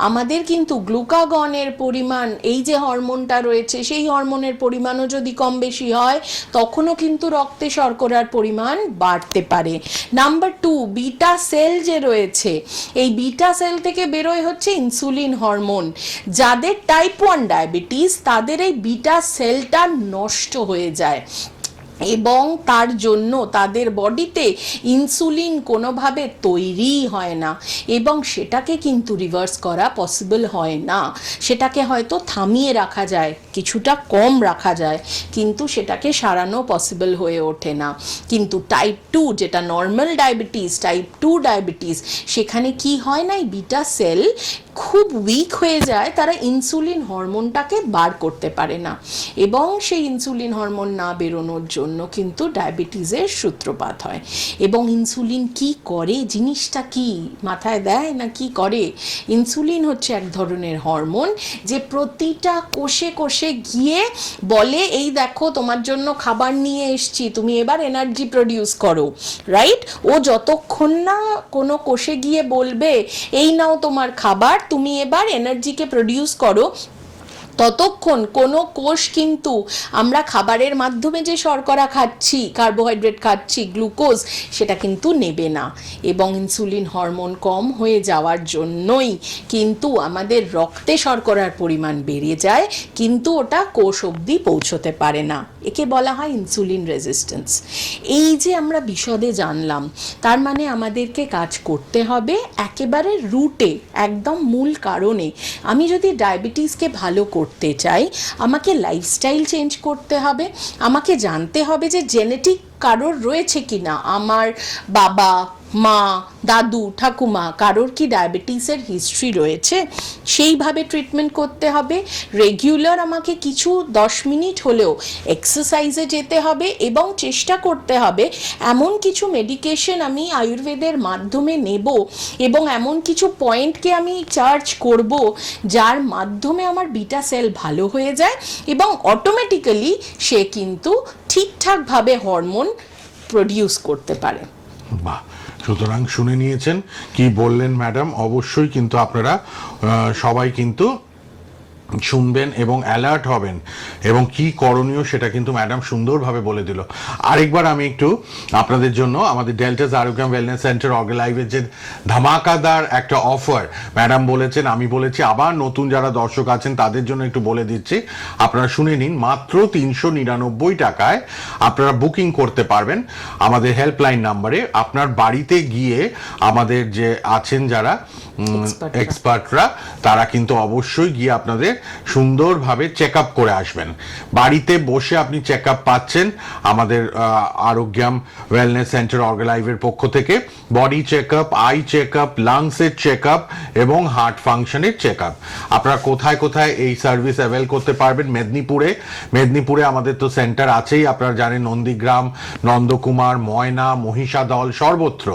Speaker 2: আমাদের কিন্তু গ্লুকাগনের পরিমাণ, এই যে হরমোনটা রয়েছে, সেই হরমোনের পরিমাণও যদি কম বেশি হয়, তখনও কিন্তু রক্তে শর্করার পরিমাণ বাড়তে পারে। নাম্বার 2, বিটা সেল যে রয়েছে, এই বিটা সেল থেকে বেরোয় হচ্ছে ইনসুলিন হরমোন। যাদের টাইপ 1 ডায়াবেটিস তাদের এই বিটা সেলটা নষ্ট হয়ে যায় এবং তার জন্য তাদের বডিতে ইনসুলিন কোনোভাবে তৈরিই হয় না, এবং সেটাকে কিন্তু রিভার্স করা পসিবল হয় না। সেটাকে হয়তো থামিয়ে রাখা যায়, কিছুটা কম রাখা যায়, কিন্তু সেটাকে সারানো পসিবল হয়ে ওঠে না। কিন্তু টাইপ 2 যেটা নর্মাল ডায়াবেটিস, টাইপ 2 ডায়াবেটিস, সেখানে কি হয় না, এই বিটা সেল খুব উইক হয়ে যায়, তারা ইনসুলিন হরমোনটাকে বার করতে পারে না, এবং সেই ইনসুলিন হরমোন না বেরোনোর জন্য কিন্তু ডায়াবেটিসের সূত্রপাত হয়। এবং ইনসুলিন কি করে, জিনিসটা কি মাথায় দেয় না কি করে? ইনসুলিন হচ্ছে এক ধরনের হরমোন যে প্রতিটা কোষে কোষে গিয়ে বলে, এই দেখো তোমার জন্য খাবার নিয়ে এসছি, তুমি এবার এনার্জি প্রডিউস করো, রাইট? ও যতক্ষণ না কোনো কোষে গিয়ে বলবে এই নাও তোমার খাবার, তুমি এবার এনার্জিকে প্রডিউস করো, ততক্ষণ কোনো কোষ কিন্তু আমরা খাবারের মাধ্যমে যে শর্করা খাচ্ছি, কার্বোহাইড্রেট খাচ্ছি, গ্লুকোজ, সেটা কিন্তু নেবে না। এবং ইনসুলিন হরমোন কম হয়ে যাওয়ার জন্যই কিন্তু আমাদের রক্তে শর্করার পরিমাণ বেড়ে যায়, কিন্তু ওটা কোষ অবধি পৌঁছতে পারে না। একে বলা হয় ইনসুলিন রেজিস্ট্যান্স। এই যে আমরা বিশদে জানলাম, তার মানে আমাদেরকে কাজ করতে হবে একেবারে রুটে, একদম মূল কারণে। আমি যদি ডায়াবেটিসকে ভালো করতে চাই, আমাকে লাইফস্টাইল চেঞ্জ করতে হবে, আমাকে জানতে হবে যে জেনেটিক কারোর রয়েছে কি না, আমার বাবা, মা, দাদু, ঠাকুমা কারোর কি ডায়াবেটিসের হিস্ট্রি রয়েছে, সেইভাবে ট্রিটমেন্ট করতে হবে। রেগুলার আমাকে কিছু 10 মিনিট হলেও এক্সারসাইজে যেতে হবে, এবং চেষ্টা করতে হবে এমন কিছু মেডিকেশন আমি আয়ুর্বেদের মাধ্যমে নেব, এবং এমন কিছু পয়েন্টকে আমি চার্জ করব যার মাধ্যমে আমার বিটা সেল ভালো হয়ে যায়, এবং অটোমেটিক্যালি সে কিন্তু ঠিকঠাকভাবে হরমোন প্রডিউস করতে পারে।
Speaker 1: বাহ, সুতরাং শুনে নিয়েছেন কি বললেন ম্যাডাম। অবশ্যই কিন্তু আপনারা সবাই কিন্তু শুনবেন এবং অ্যালার্ট হবেন, এবং কি করণীয় সেটা কিন্তু ম্যাডাম সুন্দরভাবে বলে দিল। আরেকবার আমি একটু আপনাদের জন্য আমাদের ডেল্টাস আরোগ্যাম ওয়েলনেস সেন্টার অর্গালাইভের যে ধামাকাদার একটা অফার ম্যাডাম বলেছেন, আমি বলেছি, আবার নতুন যারা দর্শক আছেন তাদের জন্য একটু বলে দিচ্ছি, আপনারা শুনে নিন। মাত্র 399 টাকায় আপনারা বুকিং করতে পারবেন আমাদের হেল্পলাইন নাম্বারে। আপনার বাড়িতে গিয়ে আমাদের যে আছেন যারা এক্সপার্টরা, তারা কিন্তু অবশ্যই গিয়ে আপনাদের সুন্দরভাবে চেক আপ করে আসবেন। বাড়িতে বসে আপনি চেক আপ পাচ্ছেন আমাদের আরোগ্যাম ওয়েলনেস সেন্টার অর্গালাইভের পক্ষ থেকে। Body check up, eye check up, লাংসের চেক আপ এবং হার্ট ফাংশনের চেক আপ। আপনারা কোথায় কোথায় এই সার্ভিস অ্যাভেল করতে পারবেন? মেদিনীপুরে আমাদের তো সেন্টার আছেই, আপনারা জানেন, নন্দীগ্রাম, নন্দকুমার, ময়না, মহিষাদল, সর্বত্র।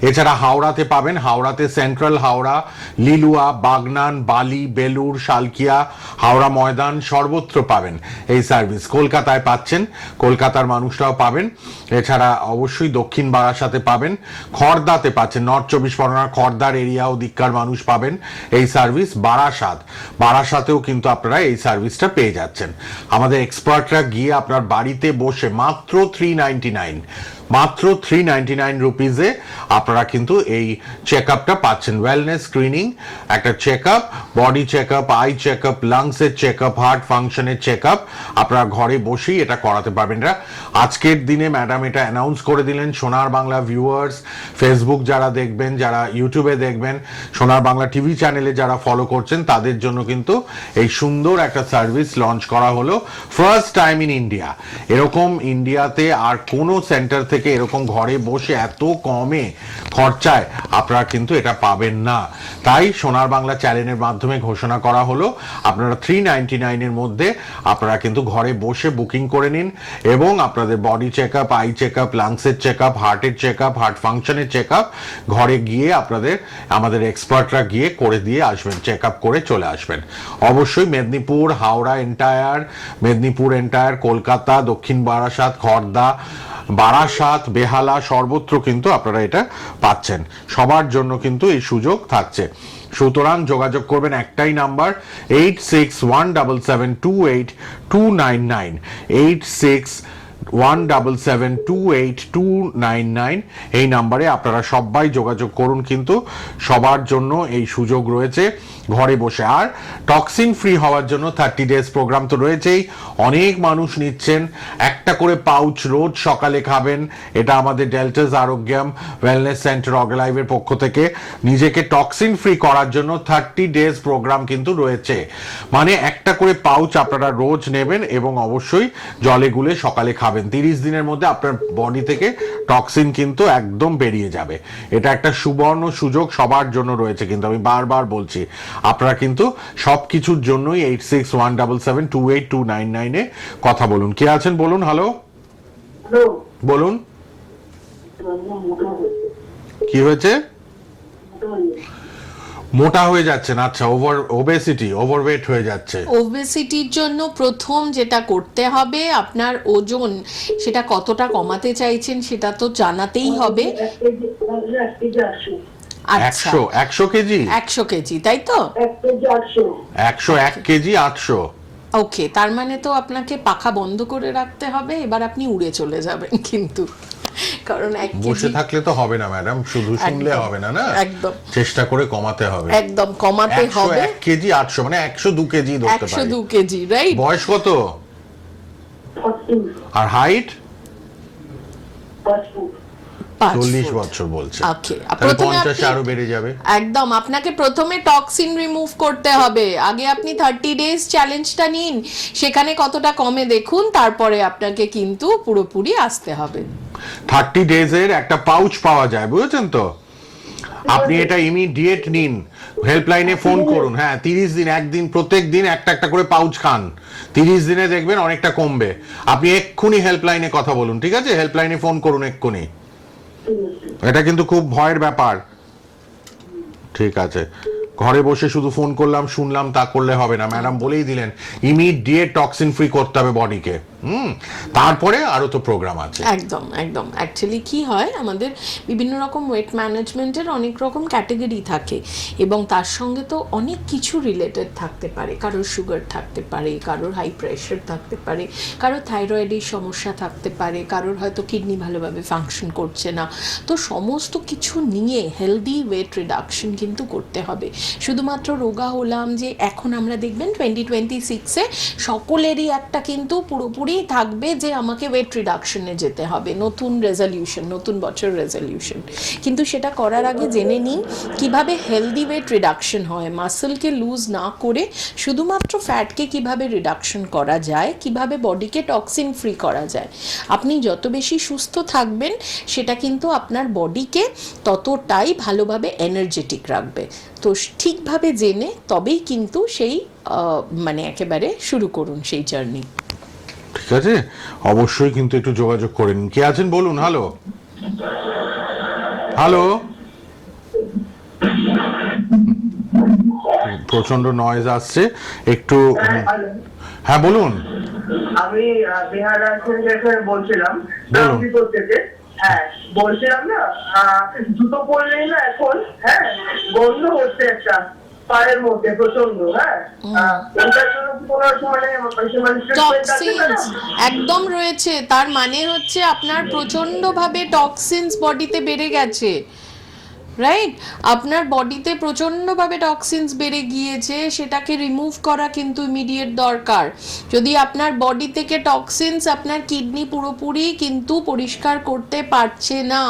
Speaker 1: এছাড়া হাওড়াতে পাবেন, হাওড়াতে সেন্ট্রাল হাওড়া, লিলুয়া, বাগনান, বালি, বেলুর, শালকিয়া, হাওড়া ময়দান, সর্বত্র পাবেন এই সার্ভিস। কলকাতায় পাচ্ছেন, কলকাতার মানুষরাও পাবেন। এছাড়া অবশ্যই দক্ষিণ বারাসাতে পাবেন, খড়দাতে পাচ্ছেন, নর্থ 24 পরগনার খড়দার এরিয়া ও দিককার মানুষ পাবেন এই সার্ভিস। বারাসাতেও কিন্তু আপনারা এই সার্ভিসটা পেয়ে যাচ্ছেন। আমাদের এক্সপার্টরা গিয়ে আপনার বাড়িতে বসে মাত্র 399 রুপিজে আপনারা কিন্তু এই চেক আপটা পাচ্ছেন। ওয়েলনেস স্ক্রিনিং, একটা check up, body check up, eye check up, লাংসের চেক আপ, হার্ট ফাংশনের চেক আপ, আপনারা ঘরে বসেই এটা করাতে পারবেন। আজকের দিনে ম্যাডাম এটা অ্যানাউন্স করে দিলেন। সোনার বাংলা ভিউয়ার্স, ফেসবুক যারা দেখবেন, যারা ইউটিউবে দেখবেন, সোনার বাংলা টিভি চ্যানেলে যারা ফলো করছেন, তাদের জন্য কিন্তু এই সুন্দর একটা সার্ভিস লঞ্চ করা হলো ফার্স্ট টাইম ইন ইন্ডিয়া। এরকম ইন্ডিয়াতে আর কোনো সেন্টার থেকে এরকম ঘরে বসে এত কমে খরচায় আপনারা কিন্তু এটা পাবেন না। তাই সোনার বাংলা চ্যানেলের মাধ্যমে ঘোষণা করা হলো, আপনারা 399 এর মধ্যে আপনারা কিন্তু ঘরে বসে বুকিং করে নিন, এবং আপনাদের body check up, eye check up, লাংসের চেক আপ, হার্টের চেক আপ, হার্ট ফাংশনের চেক আপ ঘরে গিয়ে আমাদের এক্সপার্টরা গিয়ে করে দিয়ে আসবেন, চেক আপ করে চলে আসবেন। অবশ্যই মেদিনীপুর, হাওড়া এন্টায়ার, কলকাতা, দক্ষিণ বারাসাত, খড়দা, বারাসাত, বেহালা, সর্বত্র কিন্তু আপনারা এটা পাচ্ছেন। সবার জন্য কিন্তু এই সুযোগ থাকছে। সুতরাং যোগাযোগ করবেন একটাই নাম্বার, 8617728299, 177282299 এই নাম্বারে আপনারা সবাই যোগাযোগ করুন, কিন্তু সবার জন্য এই সুযোগ রয়েছে ঘরে বসে। আর টক্সিন ফ্রি হওয়ার জন্য 30 ডেজ প্রোগ্রাম তো রয়েছেই, অনেক মানুষ নিচ্ছেন। একটা করে পাউচ রোজ সকালে খাবেন, এটা আমাদের ডেল্টাস আরোগ্যম ওয়েলনেস সেন্টার অর্গালাইভের পক্ষ থেকে নিজেকে টক্সিন ফ্রি করার জন্য 30 ডেজ প্রোগ্রাম কিন্তু রয়েছে। মানে একটা করে পাউচ আপনারা রোজ নেবেন এবং অবশ্যই জলে গুলে সকালে খাবেন। 30 দিনের মধ্যে আপনার বডি থেকে টক্সিন কিন্তু একদম বেরিয়ে যাবে। এটা একটা সুবর্ণ সুযোগ সবার জন্য রয়েছে, কিন্তু আমি বারবার বলছি আপনারা কিন্তু সবকিছুর জন্যই 8617728299 কথা বলুন। কে আছেন বলুন? হ্যালো, বলুন কি হয়েছে? মোটা হয়ে যাচ্ছেন? আচ্ছা, ওভারওয়েট হয়ে যাচ্ছে।
Speaker 2: ওবেসিটির জন্য প্রথম যেটা করতে হবে, আপনার ওজন সেটা কতটা কমাতে চাইছেন সেটা তো জানাতেই হবে। আচ্ছা,
Speaker 1: 100 কেজি
Speaker 2: 100 কেজি, তাই তো?
Speaker 1: 101 কেজি 800।
Speaker 2: ওকে, তার মানে তো আপনাকে পাখা বন্ধ করে রাখতে হবে, এবার আপনি উড়ে চলে যাবেন কিন্তু, কারণ 1
Speaker 1: বসে
Speaker 2: কেজি
Speaker 1: থাকলে তো হবে না ম্যাডাম, শুধু শুনলে
Speaker 2: একদম,
Speaker 1: হবে না, না
Speaker 2: একদম
Speaker 1: চেষ্টা করে কমাতে হবে।
Speaker 2: একদম কমাতে হবে।
Speaker 1: 101 কেজি 800 মানে 102 কেজি ধরতে পারি।
Speaker 2: 102 কেজি, রাইট?
Speaker 1: বয়স কত? আর হাইট? 40 বছর বলছে।
Speaker 2: ওকে,
Speaker 1: তাহলে 50 আরো বেড়ে যাবে।
Speaker 2: একদম, আপনাকে প্রথমে টক্সিন রিমুভ করতে হবে। আগে আপনি 30 ডেজ চ্যালেঞ্জটা নিন, সেখানে কতটা কমে দেখুন, তারপরে আপনাকে কিন্তু পুরোপুরি আসতে হবে।
Speaker 1: 30 ডেজের একটা পাউচ পাওয়া যায়, বুঝেছেন তো? আপনি এটা ইমিডিয়েট নিন, হেল্পলাইনে ফোন করুন। হ্যাঁ, 30 দিন, একদিন প্রত্যেক দিন একটা একটা করে পাউচ খান, 30 দিনে দেখবেন অনেকটা কমবে। আপনি এক্ষুনি হেল্পলাইনে কথা বলুন, ঠিক আছে? হেল্পলাইনে ফোন করুন এক্ষুনি। এটা কিন্তু খুব ভয়ের ব্যাপার। ঠিক আছে, ঘরে বসে শুধু ফোন করলাম শুনলাম তা করলে হবে না। ম্যাডাম বলেই দিলেন ইমিডিয়েট টক্সিন ফ্রি করতে হবে বডিকে। তারপরে আরো তো প্রোগ্রাম আছে।
Speaker 2: একদম একদম, অ্যাকচুয়ালি কি হয়, আমাদের বিভিন্ন রকম ওয়েট ম্যানেজমেন্টের অনেক রকম ক্যাটাগরি থাকে এবং তার সঙ্গে তো অনেক কিছু রিলেটেড থাকতে পারে। কারোর সুগার থাকতে পারে, কারোর হাই প্রেশার থাকতে পারে, কারোর থাইরয়েডের সমস্যা থাকতে পারে, কারোর হয়তো কিডনি ভালোভাবে ফাংশন করছে না। তো সমস্ত কিছু নিয়ে হেলদি ওয়েট রিডাকশন কিন্তু করতে হবে। শুধুমাত্র রোগা হলাম যে এখন আমরা দেখবেন 2026-এ সকলেরই একটা কিন্তু পুরোপুরি থাকবে যে আমাকে ওয়েট রিডাকশনে যেতে হবে, নতুন রেজলিউশন, নতুন বছর রেজলিউশন। কিন্তু সেটা করার আগে জেনে নিন কিভাবে হেলদি ওয়েট রিডাকশন হয়, মাসেলকে লুজ না করে শুধুমাত্র ফ্যাটকে কিভাবে রিডাকশন করা যায়, কিভাবে বডিকে টক্সিন ফ্রি করা যায়। আপনি যত বেশি সুস্থ থাকবেন সেটা কিন্তু আপনার বডিকে ততটাই ভালোভাবে এনার্জেটিক রাখবে। তো ঠিকভাবে জেনে তবেই কিন্তু সেই মানে একেবারে শুরু করুন সেই জার্নি।
Speaker 1: ঠিক আছে, অবশ্যই কিন্তু একটু যোগাযোগ করে নিন। কে আছেন বলুন? হ্যালো, হ্যালো, প্রচন্ড নয়েজ আসছে একটু। হ্যাঁ বলুন।
Speaker 3: আমি বিহারা থেকে বলছিলাম
Speaker 1: বলুন।
Speaker 3: থেকে। হ্যাঁ, বলছিলাম না, জুতো পরলেই না এখন বন্ধ হচ্ছে একটা পায়ের মধ্যে প্রচন্ড। ওটার জন্য কোনো
Speaker 2: টক্সিনস একদম রয়েছে, তার মানে হচ্ছে আপনার প্রচন্ডভাবে টক্সিনস বডিতে বেড়ে গেছে, রাইট? আপনার বডিতে প্রচণ্ডভাবে টক্সিনস বেড়ে গিয়েছে, সেটাকে রিমুভ করা কিন্তু ইমিডিয়েট দরকার। যদি আপনার বডি থেকে টক্সিনস আপনার কিডনি পুরোপুরি কিন্তু পরিষ্কার করতে পারছে না,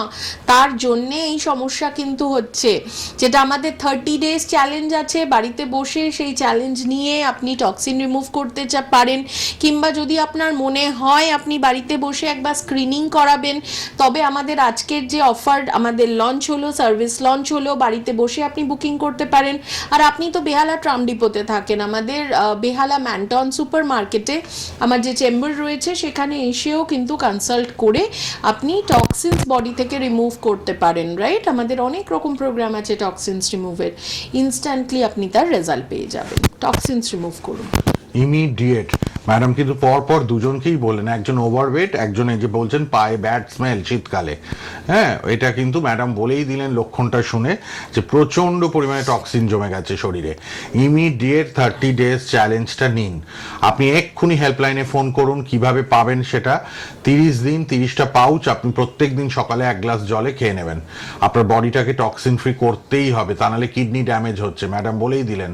Speaker 2: তার জন্যে এই সমস্যা কিন্তু হচ্ছে। যেটা আমাদের 30 ডেজ চ্যালেঞ্জ আছে, বাড়িতে বসে সেই চ্যালেঞ্জ নিয়ে আপনি টক্সিন রিমুভ করতে পারেন, কিংবা যদি আপনার মনে হয় আপনি বাড়িতে বসে একবার স্ক্রিনিং করাবেন, তবে আমাদের আজকের যে অফার আমাদের লঞ্চ হলো, সার্ভিস লঞ্চ হলো, বাড়িতে বসে আপনি বুকিং করতে পারেন। আর আপনি তো বেহালা ট্রাম ডিপোতে থাকেন, আমাদের বেহালা ম্যান্টন সুপার মার্কেটে আমার যে চেম্বার রয়েছে সেখানে এসেও কিন্তু কনসাল্ট করে আপনি টক্সিনস বডি থেকে রিমুভ করতে পারেন, রাইট? আমাদের অনেক রকম প্রোগ্রাম আছে টক্সিনস রিমুভের, ইনস্ট্যান্টলি আপনি তার রেজাল্ট পেয়ে যাবেন। টক্সিনস রিমুভ করুন।
Speaker 1: ইমিডিয়েট। ম্যাডাম কিন্তু পর দুজনকেই বলেন, একজন ওভারওয়েট, একজন এই যে বলছেন পায়ে ব্যাড স্মেল শীতকালে। হ্যাঁ, এটা কিন্তু ম্যাডাম বলেই দিলেন লক্ষণটা শুনে যে প্রচন্ড পরিমাণে টক্সিন জমে গেছে শরীরে। ইমিডিয়েট 30 ডেজ চ্যালেঞ্জটা নিন। আপনি এক্ষুনি হেল্পলাইনে ফোন করুন। কিভাবে পাবেন সেটা, 30 দিন 30টা পাউচ আপনি প্রত্যেক দিন সকালে 1 গ্লাস জলে খেয়ে নেবেন। আপনার বডিটাকে টক্সিন ফ্রি করতেই হবে, তা নাহলে কিডনি ড্যামেজ হচ্ছে, ম্যাডাম বলেই দিলেন।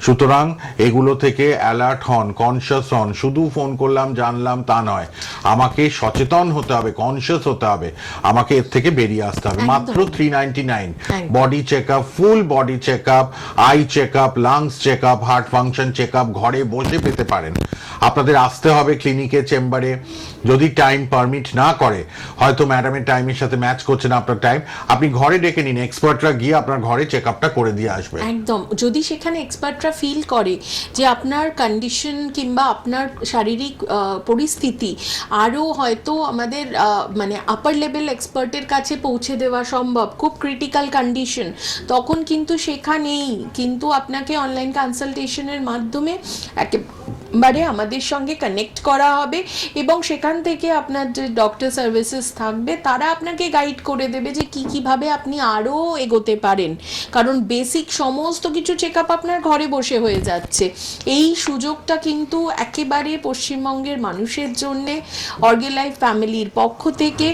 Speaker 1: সুতরাং এগুলো থেকে অ্যালার্ট হন, কনসিয়াস হন। শুধু ফোন করলাম জানলাম তা নয়, আমাকে সচেতন হতে হবে, কনসিয়াস হতে হবে, আমাকে এর থেকে বেরিয়ে আসতে হবে। মাত্র 399 body check up, full body check up, eye check up, lungs check up, heart function check up ঘরে বসে পেতে পারেন। আপনাদের আসতে হবে ক্লিনিকে, চেম্বারে। যদি টাইম পারমিট না করে, হয়তো ম্যাডামের টাইমের সাথে ম্যাচ করছে না আপনার টাইম, আপনি ঘরে ডেকে নিন, এক্সপার্টরা গিয়ে আপনার ঘরে চেক আপটা করে দিয়ে আসবে।
Speaker 2: একদম। যদি সেখানে এক্সপার্টরা ফিল করে যে আপনার কন্ডিশন কিংবা আপনার শারীরিক পরিস্থিতি আরও হয়তো আমাদের মানে আপার লেভেল এক্সপার্টের কাছে পৌঁছে দেওয়া সম্ভব, খুব ক্রিটিক্যাল কন্ডিশন, তখন কিন্তু সেখানেই কিন্তু আপনাকে অনলাইন কনসালটেশনের মাধ্যমে একেবারে আমাদের সঙ্গে কানেক্ট করা হবে এবং সেখান থেকে আপনার যে ডক্টর সার্ভিসেস থাকবে তারা আপনাকে গাইড করে দেবে যে কিভাবে আপনি আরও এগোতে পারেন। কারণ বেসিক সমস্ত কিছু চেক আপ আপনার ঘরে বসে হয়ে যাচ্ছে। এই সুযোগটা কিন্তু একেবারে পশ্চিমবঙ্গের মানুষের জন্যে অর্গেলাইফ ফ্যামিলির পক্ষ থেকে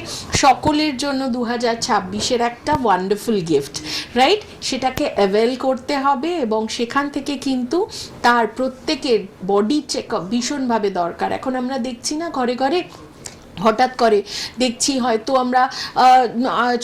Speaker 2: সকলের জন্য 2026-এর একটা ওয়ান্ডারফুল গিফট, রাইট? সেটাকে অ্যাভেল করতে হবে এবং সেখান থেকে কিন্তু তার প্রত্যেকের বডি চেক আপ ভীষণভাবে দরকার। এখন আমরা দেখছি না ঘরে ঘরে হঠাৎ করে দেখছি, হয়তো আমরা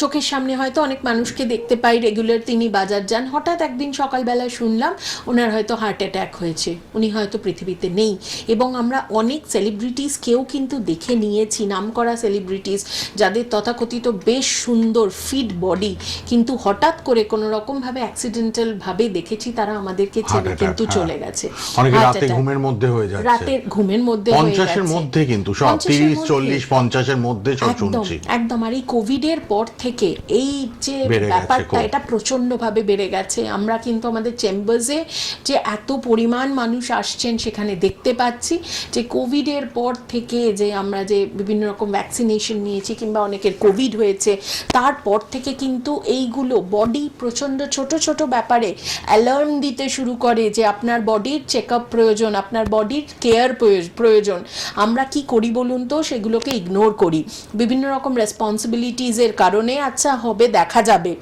Speaker 2: চোখের সামনে হয়তো অনেক মানুষকে দেখতে পাই রেগুলার, তিনি বাজার যান, হঠাৎ একদিন সকালবেলা শুনলাম ওনার হয়তো হার্ট অ্যাটাক হয়েছে, উনি হয়তো পৃথিবীতে নেই। এবং আমরা অনেক সেলিব্রিটিসকেও কিন্তু দেখে নিয়েছি, নামকরা সেলিব্রিটিস যাদের তথাকথিত বেশ সুন্দর ফিট বডি, কিন্তু হঠাৎ করে কোনো রকমভাবে অ্যাক্সিডেন্টালভাবে দেখেছি তারা আমাদেরকে ছেড়ে কিন্তু চলে গেছে।
Speaker 1: অনেকে রাতে ঘুমের মধ্যে হয়ে যাচ্ছে,
Speaker 2: রাতের ঘুমের মধ্যে
Speaker 1: 50-এর মধ্যে, কিন্তু সব 30-40 50-এর মধ্যে সব শুনছি।
Speaker 2: একদম। আর এই কোভিডের পর থেকে এই যে ব্যাপারটা, এটা প্রচন্ডভাবে বেড়ে গেছে। আমরা কিন্তু আমাদের চেম্বার্সে যে এত পরিমাণ মানুষ আসছেন সেখানে দেখতে পাচ্ছি যে কোভিডের পর থেকে যে আমরা যে বিভিন্ন রকম ভ্যাকসিনেশন নিয়েছি কিংবা অনেকের কোভিড হয়েছে, তারপর থেকে কিন্তু এইগুলো বডি প্রচণ্ড ছোট ছোট ব্যাপারে অ্যালার্ম দিতে শুরু করে যে আপনার বডির চেক আপ প্রয়োজন, আপনার বডির কেয়ার প্রয়োজন। আমরা কি করি বলুন তো? সেগুলোকে ইগনোর করি বিভিন্ন রকম রেসপন্সিবিলিটিজের কারণে। আচ্ছা হবে, দেখা যাবে,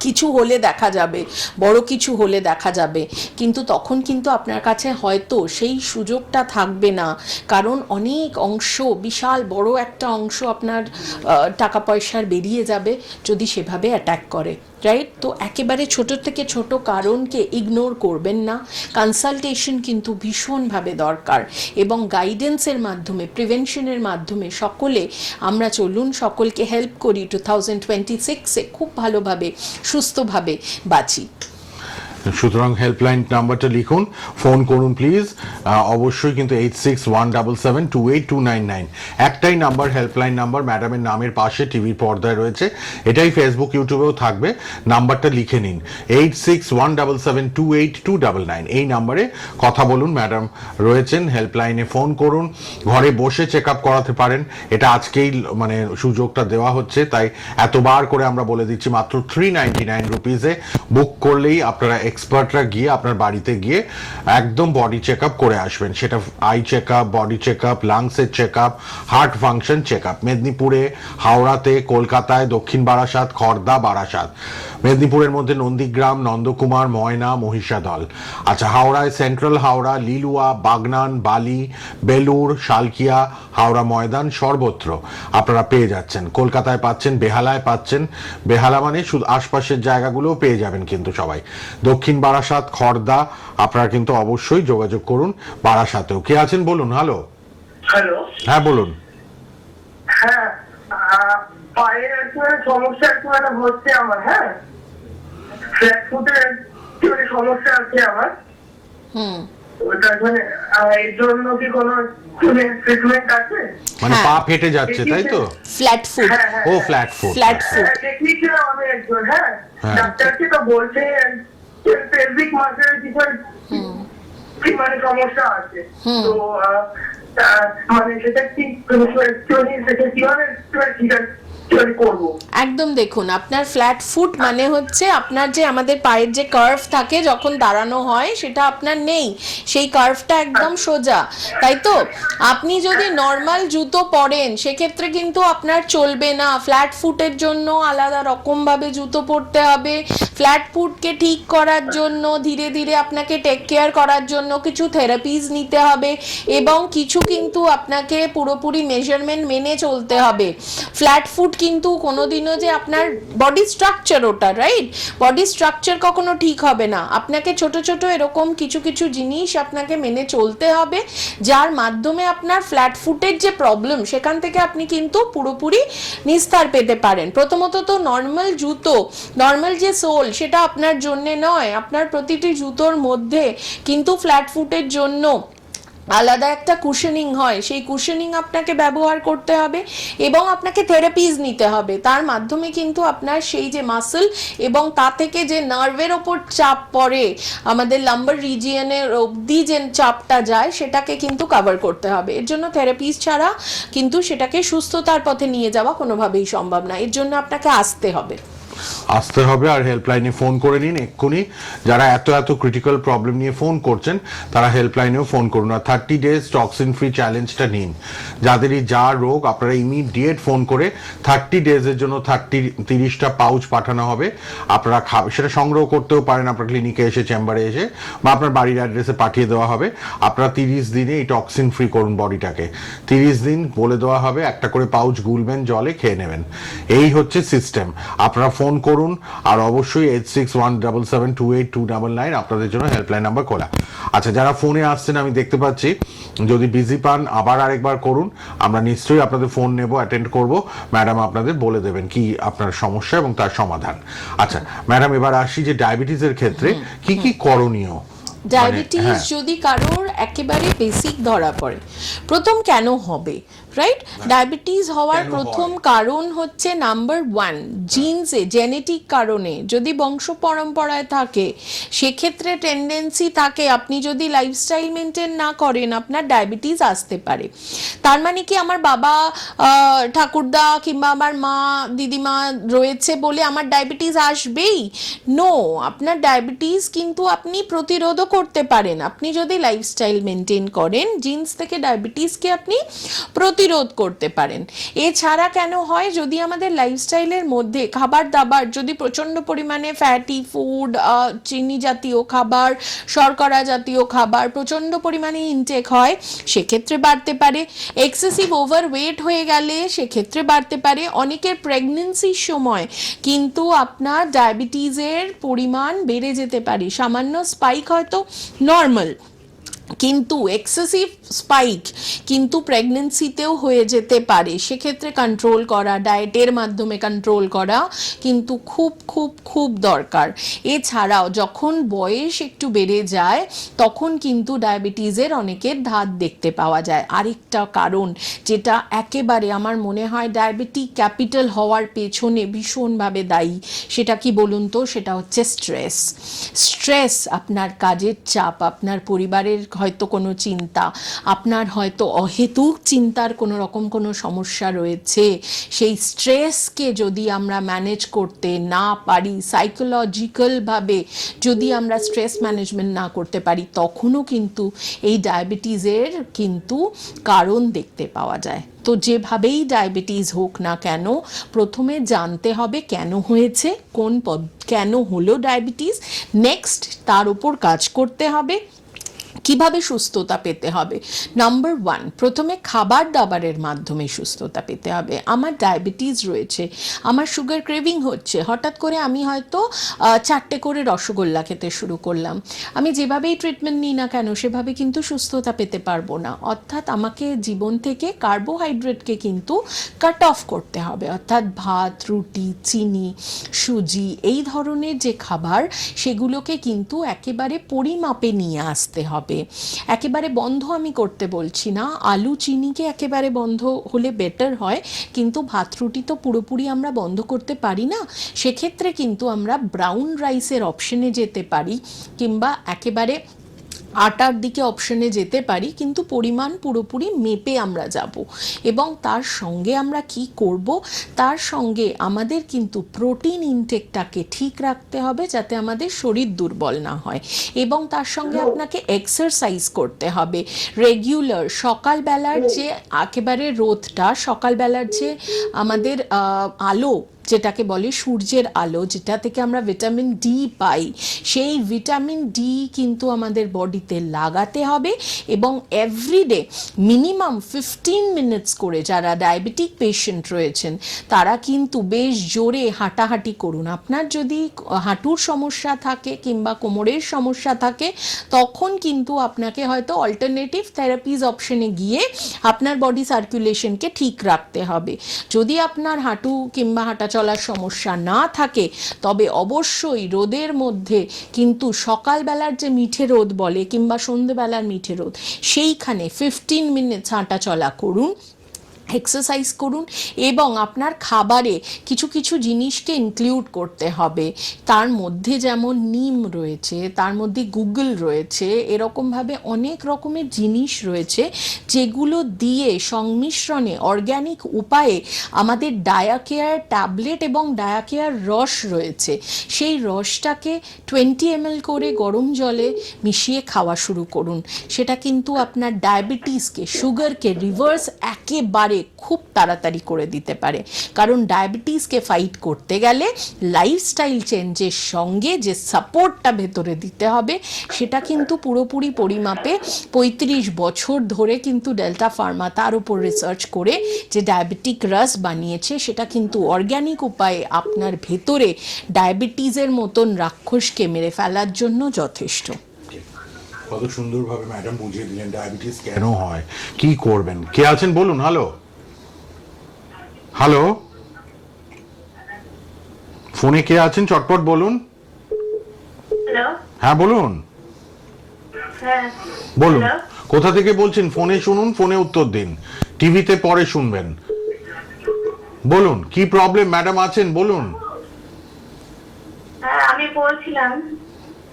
Speaker 2: কিছু হলে দেখা যাবে, বড় কিছু হলে দেখা যাবে, কিন্তু তখন কিন্তু আপনার কাছে হয়তো সেই সুযোগটা থাকবে না, কারণ অনেক অংশ, বিশাল বড় একটা অংশ আপনার টাকা পয়সার বেরিয়ে যাবে যদি সেভাবে অ্যাটাক করে, রাইট? তো একেবারে ছোট থেকে ছোট কারণকে ইগনোর করবেন না। কনসালটেশন কিন্তু ভীষণভাবে দরকার এবং গাইডেন্সের মাধ্যমে, প্রিভেনশনের মাধ্যমে সকলে আমরা চলুন, সকলকে হেল্প করি 2026-এ খুব ভালোভাবে সুস্থভাবে বাঁচি।
Speaker 1: সুতরাং হেল্পলাইন নাম্বারটা লিখুন, ফোন করুন প্লিজ। অবশ্যই কিন্তু 8617728299 একটাই নাম্বার, হেল্পলাইন নাম্বার, ম্যাডামের নামের পাশে টিভির পর্দায় রয়েছে, এটাই ফেসবুক ইউটিউবেও থাকবে। নাম্বারটা লিখে নিন, 8617728299। এই নাম্বারে কথা বলুন, ম্যাডাম রয়েছেন, হেল্পলাইনে ফোন করুন, ঘরে বসে চেক আপ করাতে পারেন। এটা আজকেই মানে সুযোগটা দেওয়া হচ্ছে, তাই এতবার করে আমরা বলে দিচ্ছি, মাত্র 399 রুপিসে বুক করলেই আপনারা এক্সপার্টরা গিয়ে আপনার বাড়িতে গিয়ে একদম বডি চেক আপ করে আসবেন। সেটা eye check up, body check up, লাংসের check up, heart function check up. মেদিনীপুরে, হাওড়াতে, কলকাতায়, দক্ষিণ বারাসাত, খড়দা, বারাসাত। মেদিনীপুরের মধ্যে নন্দীগ্রাম, নন্দকুমার, ময়না, মহিষাদল। আচ্ছা, হাওড়ায় সেন্ট্রাল হাওড়া, লিলুয়া, বাগনান, বালি, বেলুর, শালকিয়া, হাওড়া ময়দান, সর্বত্র আপনারা পেয়ে যাচ্ছেন। কলকাতায় পাচ্ছেন, বেহালায় পাচ্ছেন, বেহালা মানে শুধু আশপাশের জায়গাগুলোও পেয়ে যাবেন কিন্তু সবাই। দক্ষিণ বারাসাত, খড়দা, আপনারা কিন্তু অবশ্যই যোগাযোগ করুন। বারাসাতেও কে আছেন বলুন? হ্যালো, হ্যাঁ বলুন।
Speaker 3: হ্যাঁ, পায়ের একটু সমস্যা একটু একটা হচ্ছে আমার। হ্যাঁ, ফ্ল্যাট ফুটের সমস্যা আছে আমার। ওটা মানে এর জন্য কি কোনো ট্রিটমেন্ট আছে?
Speaker 1: মানে পা ফেটে যাচ্ছে তাই তো?
Speaker 2: Flat foot.
Speaker 1: ও ফ্ল্যাট ফুট।
Speaker 2: ফ্ল্যাট ফুট
Speaker 3: দেখিয়েছিলাম আমি একজন। হ্যাঁ, ডাক্তারকে তো বলছে পেলভিক মাসের কিছু মানে সমস্যা আছে। তো মানে সেটা কি সেটা কিভাবে কিভাবে করবো?
Speaker 2: একদম দেখুন, আপনার ফ্ল্যাট ফুট মানে হচ্ছে আপনার যে আমাদের পায়ের যে কার্ভ থাকে যখন দাঁড়ানো হয় সেটা আপনার নেই, সেই কার্ভটা একদম সোজা, তাই তো? আপনি যদি নর্মাল জুতো পরেন সেক্ষেত্রে কিন্তু আপনার চলবে না। ফ্ল্যাট ফুটের জন্য আলাদা রকম ভাবে জুতো পরতে হবে। ফ্ল্যাট ফুটকে ঠিক করার জন্য ধীরে ধীরে আপনাকে টেক কেয়ার করার জন্য কিছু থেরাপিজ নিতে হবে এবং কিছু কিন্তু আপনাকে পুরোপুরি মেজারমেন্ট মেনে চলতে হবে। ফ্ল্যাট ফুট কিন্তু কোনোদিনও যে আপনার বডি স্ট্রাকচার, ওটা রাইট, বডি স্ট্রাকচার কখনো ঠিক হবে না। আপনাকে ছোট ছোট এরকম কিছু কিছু জিনিস আপনাকে মেনে চলতে হবে, যার মাধ্যমে আপনার ফ্ল্যাট ফুটের যে প্রবলেম সেখান থেকে আপনি কিন্তু পুরোপুরি নিস্তার পেতে পারেন। প্রথমত তো নর্মাল জুতো, নর্মাল যে সোল সেটা আপনার জন্যে নয়, আপনার প্রতিটি জুতোর মধ্যে কিন্তু ফ্ল্যাট ফুটের জন্য আলাদা একটা কুশনিং হয়, সেই কুশনিং আপনাকে ব্যবহার করতে হবে এবং আপনাকে থেরাপিজ নিতে হবে। তার মাধ্যমে কিন্তু আপনার সেই যে মাসল এবং তা থেকে যে নার্ভের ওপর চাপ পড়ে, আমাদের লাম্বার রিজিয়নের অবধি যে চাপটা যায় সেটাকে কিন্তু কভার করতে হবে। এর জন্য থেরাপিজ ছাড়া কিন্তু সেটাকে সুস্থতার পথে নিয়ে যাওয়া কোনোভাবেই সম্ভব না। এর জন্য আপনাকে আসতে হবে।
Speaker 1: আর হেল্পলাইনে ফোন করে নিন এক্ষুনি। যারা এত এত ক্রিটিক্যাল প্রবলেম নিয়ে ফোন করছেন তারা হেল্পলাইনেও ফোন করুন, আর 30 ডেজ টক্সিন ফ্রি চ্যালেঞ্জটা নিন। যাদেরই যা রোগ আপনারা ইমিডিয়েট ফোন করে 30 ডেজের জন্য 30টা পাউচ পাঠানো হবে। আপনারা সেটা সংগ্রহ করতেও পারেন আপনার ক্লিনিকে এসে, চেম্বারে এসে, বা আপনার বাড়ির অ্যাড্রেসে পাঠিয়ে দেওয়া হবে। আপনারা 30 দিনে এই টক্সিন ফ্রি করুন বডিটাকে। 30 দিন বলে দেওয়া হবে, একটা করে পাউচ গুলবেন, জলে খেয়ে নেবেন। এই হচ্ছে সিস্টেম। আপনারা ফোন করুন, আর অবশ্যই 8617728299 আপনাদের জন্য হেল্পলাইন নাম্বার খোলা। আচ্ছা, যারা ফোনে আসছেন আমি দেখতে পাচ্ছি, যদি বিজি পান আবার আরেকবার করুন, আমরা নিশ্চয়ই আপনাদের ফোন নেব, অ্যাটেন্ড করব। ম্যাডাম আপনাদের বলে দেবেন কি আপনার সমস্যা এবং তার সমাধান। আচ্ছা ম্যাডাম, এবার আসি যে ডায়াবেটিসের ক্ষেত্রে কি কি করণীয়।
Speaker 2: ডায়াবেটিস যদি কারোর একেবারে বেসিক ধরা পড়ে, প্রথম কেন হবে, রাইট? ডায়াবেটিস হওয়ার প্রথম কারণ হচ্ছে নাম্বার 1, জিনসে, জেনেটিক কারণে। যদি বংশ পরম্পরায় থাকে সেক্ষেত্রে টেন্ডেন্সি থাকে, আপনি যদি লাইফস্টাইল মেনটেন না করেন আপনার ডায়াবেটিস আসতে পারে। তার মানে কি আমার বাবা, ঠাকুরদা কিংবা আমার মা, দিদিমা রয়েছে বলে আমার ডায়াবেটিস আসবেই? নো, আপনার ডায়াবেটিস কিন্তু আপনি প্রতিরোধও করতে পারেন। আপনি যদি লাইফস্টাইল মেনটেন করেন, জিনস থেকে ডায়াবেটিসকে আপনি প্রতিরোধ করতে পারেন। এছাড়া কেন হয়, যদি আমাদের লাইফস্টাইলের মধ্যে খাবার দাবার যদি প্রচণ্ড পরিমাণে ফ্যাটি ফুড, চিনি জাতীয় খাবার, শর্করা জাতীয় খাবার প্রচণ্ড পরিমাণে ইনটেক হয় সেক্ষেত্রে বাড়তে পারে। এক্সেসিভ ওভারওয়েট হয়ে গেলে সেক্ষেত্রে বাড়তে পারে। অনেকের প্রেগনেন্সির সময় কিন্তু আপনার ডায়াবেটিসের পরিমাণ বেড়ে যেতে পারে। সামান্য স্পাইক হয়তো নর্মাল, কিন্তু এক্সেসিভ স্পাইক কিন্তু প্রেগনেন্সিতেও হয়ে যেতে পারে। সেক্ষেত্রে কন্ট্রোল করা, ডায়েটের মাধ্যমে কন্ট্রোল করা কিন্তু খুব খুব খুব দরকার। এছাড়াও যখন বয়স একটু বেড়ে যায় তখন কিন্তু ডায়াবেটিসের অনেকের ধাত দেখতে পাওয়া যায়। আরেকটা কারণ যেটা একেবারে আমার মনে হয় ডায়াবেটিক ক্যাপিটাল হওয়ার পেছনে ভীষণভাবে দায়ী, সেটা কি বলুন তো? সেটা হচ্ছে স্ট্রেস। স্ট্রেস, আপনার কাজের চাপ, আপনার পরিবারের হয়তো কোনো চিন্তা, আপনার হয়তো অহেতুক চিন্তার কোনো রকম কোনো সমস্যা রয়েছে। সেই স্ট্রেসকে যদি আমরা ম্যানেজ করতে না পারি, সাইকোলজিক্যালভাবে যদি আমরা স্ট্রেস ম্যানেজমেন্ট না করতে পারি, তখনও কিন্তু এই ডায়াবেটিসের কিন্তু কারণ দেখতে পাওয়া যায়। তো যেভাবেই ডায়াবেটিস হোক না কেন, প্রথমে জানতে হবে কেন হয়েছে, কেন হলো ডায়াবেটিস, নেক্সট তার উপর কাজ করতে হবে, কিভাবে সুস্থতা পেতে হবে। নাম্বার 1, প্রথমে খাবার দাবারের মাধ্যমে সুস্থতা পেতে হবে। আমার ডায়াবেটিস রয়েছে, আমার সুগার ক্রেভিং হচ্ছে, হঠাৎ করে আমি হয়তো 4টে করে রসগোল্লা খেতে শুরু করলাম। আমি যেভাবেই ট্রিটমেন্ট নিই না কেন সেভাবে কিন্তু সুস্থতা পেতে পারবো না। অর্থাৎ আমাকে জীবন থেকে কার্বোহাইড্রেটকে কিন্তু কাট অফ করতে হবে। অর্থাৎ ভাত, রুটি, চিনি, সুজি এই ধরনের যে খাবার সেগুলোকে কিন্তু একেবারে পরিমাপে নিয়ে আসতে হবে। একেবারে বন্ধ আমি করতে বলছি না, আলু চিনিকে একেবারে বন্ধ হলে বেটার হয়, কিন্তু ভাত রুটি তো পুরোপুরি আমরা বন্ধ করতে পারি না। সেক্ষেত্রে কিন্তু আমরা ব্রাউন রাইসের অপশনে যেতে পারি, কিংবা একেবারে 8টার দিকে অপশনে যেতে পারি, কিন্তু পরিমাণ পুরোপুরি মেপে আমরা যাব। এবং তার সঙ্গে আমরা কি করব, তার সঙ্গে আমাদের কিন্তু প্রোটিন ইনটেকটাকে ঠিক রাখতে হবে যাতে আমাদের শরীর দুর্বল না হয়। এবং তার সঙ্গে আপনাকে এক্সারসাইজ করতে হবে রেগুলার। সকালবেলার যে একেবারে রোদটা, সকালবেলার যে আমাদের আলো যেটাকে বলে সূর্যের আলো, যেটা থেকে আমরা ভিটামিন ডি পাই, সেই ভিটামিন ডি কিন্তু আমাদের বডিতে লাগাতে হবে। এবং এভরিডে মিনিমাম 15 মিনিটস করে যারা ডায়াবেটিক পেশেন্ট রয়েছেন তারা কিন্তু বেশ জোরে হাঁটাহাঁটি করুন। আপনার যদি হাঁটুর সমস্যা থাকে কিংবা কোমরের সমস্যা থাকে, তখন কিন্তু আপনাকে হয়তো অল্টারনেটিভ থেরাপিজ অপশনে গিয়ে আপনার বডি সার্কুলেশনকে ঠিক রাখতে হবে। যদি আপনার হাঁটু কিংবা হাঁটা চলার সমস্যা না থাকে, তবে অবশ্যই রোদের মধ্যে কিন্তু সকালবেলার যে মিঠে রোদ বলে কিংবা সন্ধ্যেবেলার মিঠে রোদ, সেইখানে 15 মিনিটস হাঁটা চলা করুন, এক্সারসাইজ করুন। এবং আপনার খাবারে কিছু কিছু জিনিসকে ইনক্লুড করতে হবে। তার মধ্যে যেমন নিম রয়েছে, তার মধ্যে গুগল রয়েছে, এরকমভাবে অনেক রকমের জিনিস রয়েছে যেগুলো দিয়ে সংমিশ্রণে অর্গ্যানিক উপায়ে আমাদের ডায়াকেয়ার ট্যাবলেট এবং ডায়াকেয়ার রস রয়েছে, সেই রসটাকে 20 ml করে গরম জলে মিশিয়ে খাওয়া শুরু করুন। সেটা কিন্তু আপনার ডায়াবেটিসকে, সুগারকে রিভার্স একেবারে খুব তাড়াতাড়ি করে দিতে পারে। কারণ ডায়াবেটিসকে ফাইট করতে গেলে লাইফস্টাইল চেঞ্জের সঙ্গে যে সাপোর্টটা ভেতরে দিতে হবে, সেটা কিন্তু পুরোপুরি পরিমাপে 35 বছর ধরে কিন্তু ডেল্টা ফার্মা তার উপর রিসার্চ করে যে ডায়াবেটিক রাস বানিয়েছে, সেটা কিন্তু অর্গ্যানিক উপায়ে আপনার ভেতরে ডায়াবেটিসের মতন রাক্ষসকে মেরে ফেলার জন্য যথেষ্ট।
Speaker 1: কত সুন্দরভাবে ম্যাডাম বুঝিয়ে দিলেন ডায়াবেটিস কেন হয়, কি করবেন। কে আছেন বলুন। হ্যালো হ্যালো, ফোনে কে আছেন চটপট বলুন।
Speaker 3: হ্যালো,
Speaker 1: হ্যাঁ বলুন
Speaker 3: হ্যাঁ
Speaker 1: বলুন।
Speaker 3: হ্যালো।
Speaker 1: কোথা থেকে বলছেন? ফোনে শুনুন, ফোনে উত্তর দিন, টিভিতে পরে শুনবেন। বলুন কি প্রবলেম, ম্যাডাম আছেন বলুন।
Speaker 3: হ্যাঁ, আমি বলছিলাম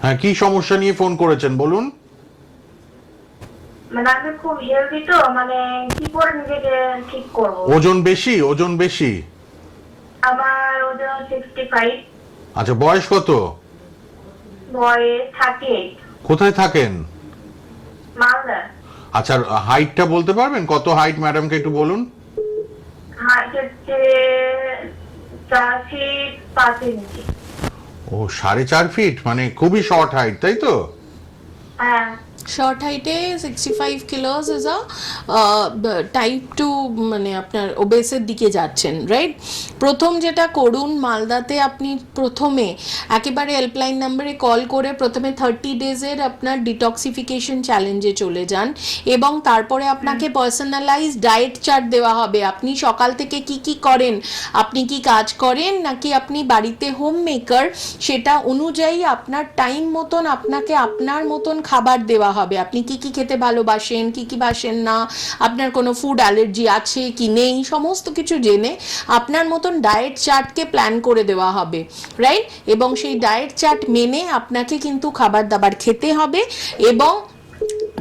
Speaker 1: হ্যাঁ, কি সমস্যা নিয়ে ফোন করেছেন বলুন।
Speaker 3: মানে আমি খুব হেলদি তো, মানে কি করে নিজেকে ঠিক করব।
Speaker 1: ওজন বেশি, ওজন বেশি।
Speaker 3: আমার ওজন 65,
Speaker 1: আচ্ছা, বয়স কত?
Speaker 3: বয়স 38,
Speaker 1: কোথায় থাকেন?
Speaker 3: মালদা।
Speaker 1: আচ্ছা, হাইটটা বলতে পারবেন কত হাইট ম্যাডামকে একটু বলুন।
Speaker 3: হাইট হচ্ছে 4 ফিট 5 ইঞ্চি।
Speaker 1: ও 4.5 ফিট, মানে খুবই শর্ট হাইট, তাই তো?
Speaker 3: হ্যাঁ।
Speaker 2: শর্ট হাইটে 65 কিলোস ইজ আ টাইপ 2, মানে আপনার ওবেসের দিকে যাচ্ছেন, রাইট? প্রথম যেটা করুন, মালদাতে আপনি প্রথমে একেবারে হেল্পলাইন নাম্বারে কল করে প্রথমে 30 ডেজের আপনার ডিটক্সিফিকেশন চ্যালেঞ্জে চলে যান। এবং তারপরে আপনাকে পার্সোনালাইজ ডায়েট চার্ট দেওয়া হবে। আপনি সকাল থেকে কি কি করেন, আপনি কি কাজ করেন নাকি আপনি বাড়িতে হোম মেকার, সেটা অনুযায়ী আপনার টাইম মতন আপনাকে আপনার মতন খাবার দেওয়া হবে। আপনি কি কি খেতে ভালোবাসেন, কি কি বাসেন না, আপনার কোনো ফুড অ্যালার্জি আছে কি নেই, সমস্ত কিছু জেনে আপনার মতন ডায়েট চার্টকে প্ল্যান করে দেওয়া হবে, রাইট? এবং সেই ডায়েট চার্ট মেনে আপনাকে কিন্তু খাবার দাবার খেতে হবে এবং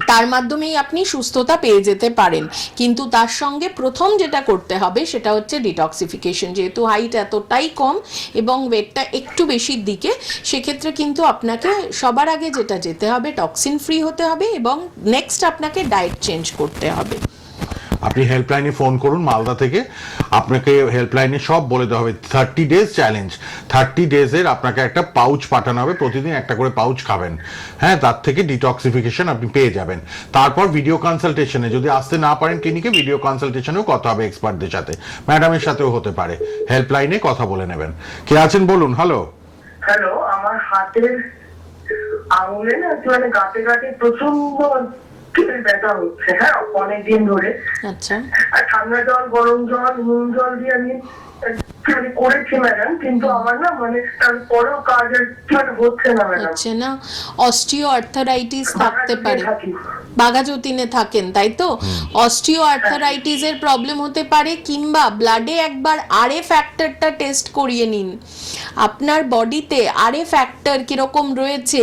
Speaker 2: তার মাধ্যমেই আপনি সুস্থতা পেয়ে যেতে পারেন। কিন্তু তার সঙ্গে প্রথম যেটা করতে হবে সেটা হচ্ছে ডিটক্সিফিকেশন। যেহেতু হাইট এতটাই কম এবং ওয়েটটা একটু বেশির দিকে, সেক্ষেত্রে কিন্তু আপনাকে সবার আগে যেটা যেতে হবে, টক্সিন ফ্রি হতে হবে এবং নেক্সট আপনাকে ডায়েট চেঞ্জ করতে হবে।
Speaker 1: আপনি হেল্পলাইনে ফোন করুন মালদা থেকে, আপনাকে হেল্পলাইনে সব বলে দেওয়া হবে। 30 ডেজ চ্যালেঞ্জ, 30 ডেজের আপনাকে একটা পাউচ পাঠানো হবে, প্রতিদিন একটা করে পাউচ খাবেন। হ্যাঁ, তার থেকে ডিটক্সিফিকেশন আপনি পেয়ে যাবেন। তারপর ভিডিও কনসালটেশনে, যদি আসতে না পারেন ক্লিনিকে, ভিডিও কনসালটেশনেও কথা হবে এক্সপার্টদের সাথে, ম্যাডামের সাথেও হতে পারে। হেল্পলাইনে কথা বলে নেবেন। কে আছেন বলুন। হ্যালো
Speaker 3: হ্যালো, আমার হাতের আঙুলে না একটু মানে গাঁটে গাঁটে প্রচন্ড ব্যথা হচ্ছে, হ্যাঁ, অনেকদিন ধরে।
Speaker 2: আচ্ছা,
Speaker 3: আর ঠান্ডা জল, গরম জল, নুন জল দিয়ে আমি একটুখানি করেছি ম্যাডাম, কিন্তু আমার না মানে তারপরেও কাজ মানে হচ্ছে না ম্যাডাম।
Speaker 2: হচ্ছে না, অস্টিও আর্থারাইটিস থাকতে পারে।
Speaker 3: থাকি।
Speaker 2: বাঘাযতীনে থাকেন তাই তো? অস্টিও আর্থারাইটিসের প্রবলেম হতে পারে, কিংবা ব্লাডে একবার আরএ ফ্যাক্টরটা টেস্ট করিয়ে নিন। আপনার বডিতে আরএ ফ্যাক্টর কিরকম রয়েছে,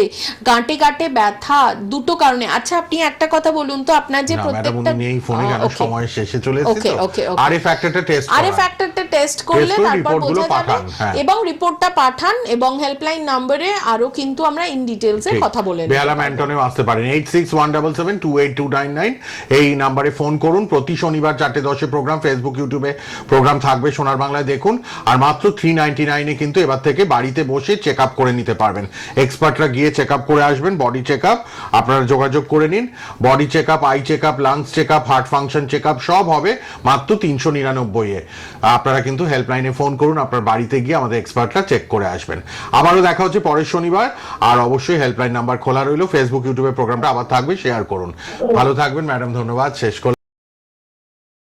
Speaker 2: গাঁটে গাঁটে ব্যথা, দুটো কারণে। আচ্ছা আপনি একটা কথা বলুন তো, আপনার যে
Speaker 1: না ম্যাডাম,
Speaker 2: প্রত্যেকটা
Speaker 1: উনি এই ফোনে কেন,
Speaker 2: okay,
Speaker 1: সময় শেষে চলে এসেছে
Speaker 2: okay,
Speaker 1: তো।
Speaker 2: okay, okay.
Speaker 1: আরএ ফ্যাক্টরটা টেস্ট
Speaker 2: আরএ ফ্যাক্টরটা টেস্ট করলে
Speaker 1: করে
Speaker 2: তারপর
Speaker 1: রিপোর্টগুলো
Speaker 2: বোঝা যাবে।
Speaker 1: পাঠান, হ্যাঁ।
Speaker 2: এবং রিপোর্টটা পাঠান, এবং হেল্পলাইন নম্বরে আরো কিন্তু আমরা ইন ডিটেইলসে কথা বলে নেব।
Speaker 1: বেহালা ম্যান্টনেও আসতে পারেন, 8617728299 এই নাম্বারে ফোন করুন। প্রতি শনিবার 4:10 প্রোগ্রাম, ফেসবুক ইউটিউবে প্রোগ্রাম থাকবে, সোনার বাংলায় দেখুন। আর মাত্র 399 কিন্তু এবার থেকে বাড়িতে বসে চেক আপ করে নিতে পারবেন। এক্সপার্টরা গিয়ে চেক আপ করে আসবেন, বডি চেক আপ। আপনারা যোগাযোগ করে নিন, body check up, eye check up, lungs check up, heart function check up সব হবে মাত্র 399-এ। আপনারা কিন্তু হেল্পলাইনে ফোন করুন, আপনার বাড়িতে গিয়ে আমাদের এক্সপার্টরা চেক করে আসবেন। আবারও দেখা হচ্ছে পরের শনিবার। আর অবশ্যই হেল্পলাইন নাম্বার খোলা রইল, ফেসবুক ইউটিউবে প্রোগ্রামটা আবার থাকবে, শেয়ার করুন। ভালো থাকবেন ম্যাডাম, ধন্যবাদ। শেষ করলাম।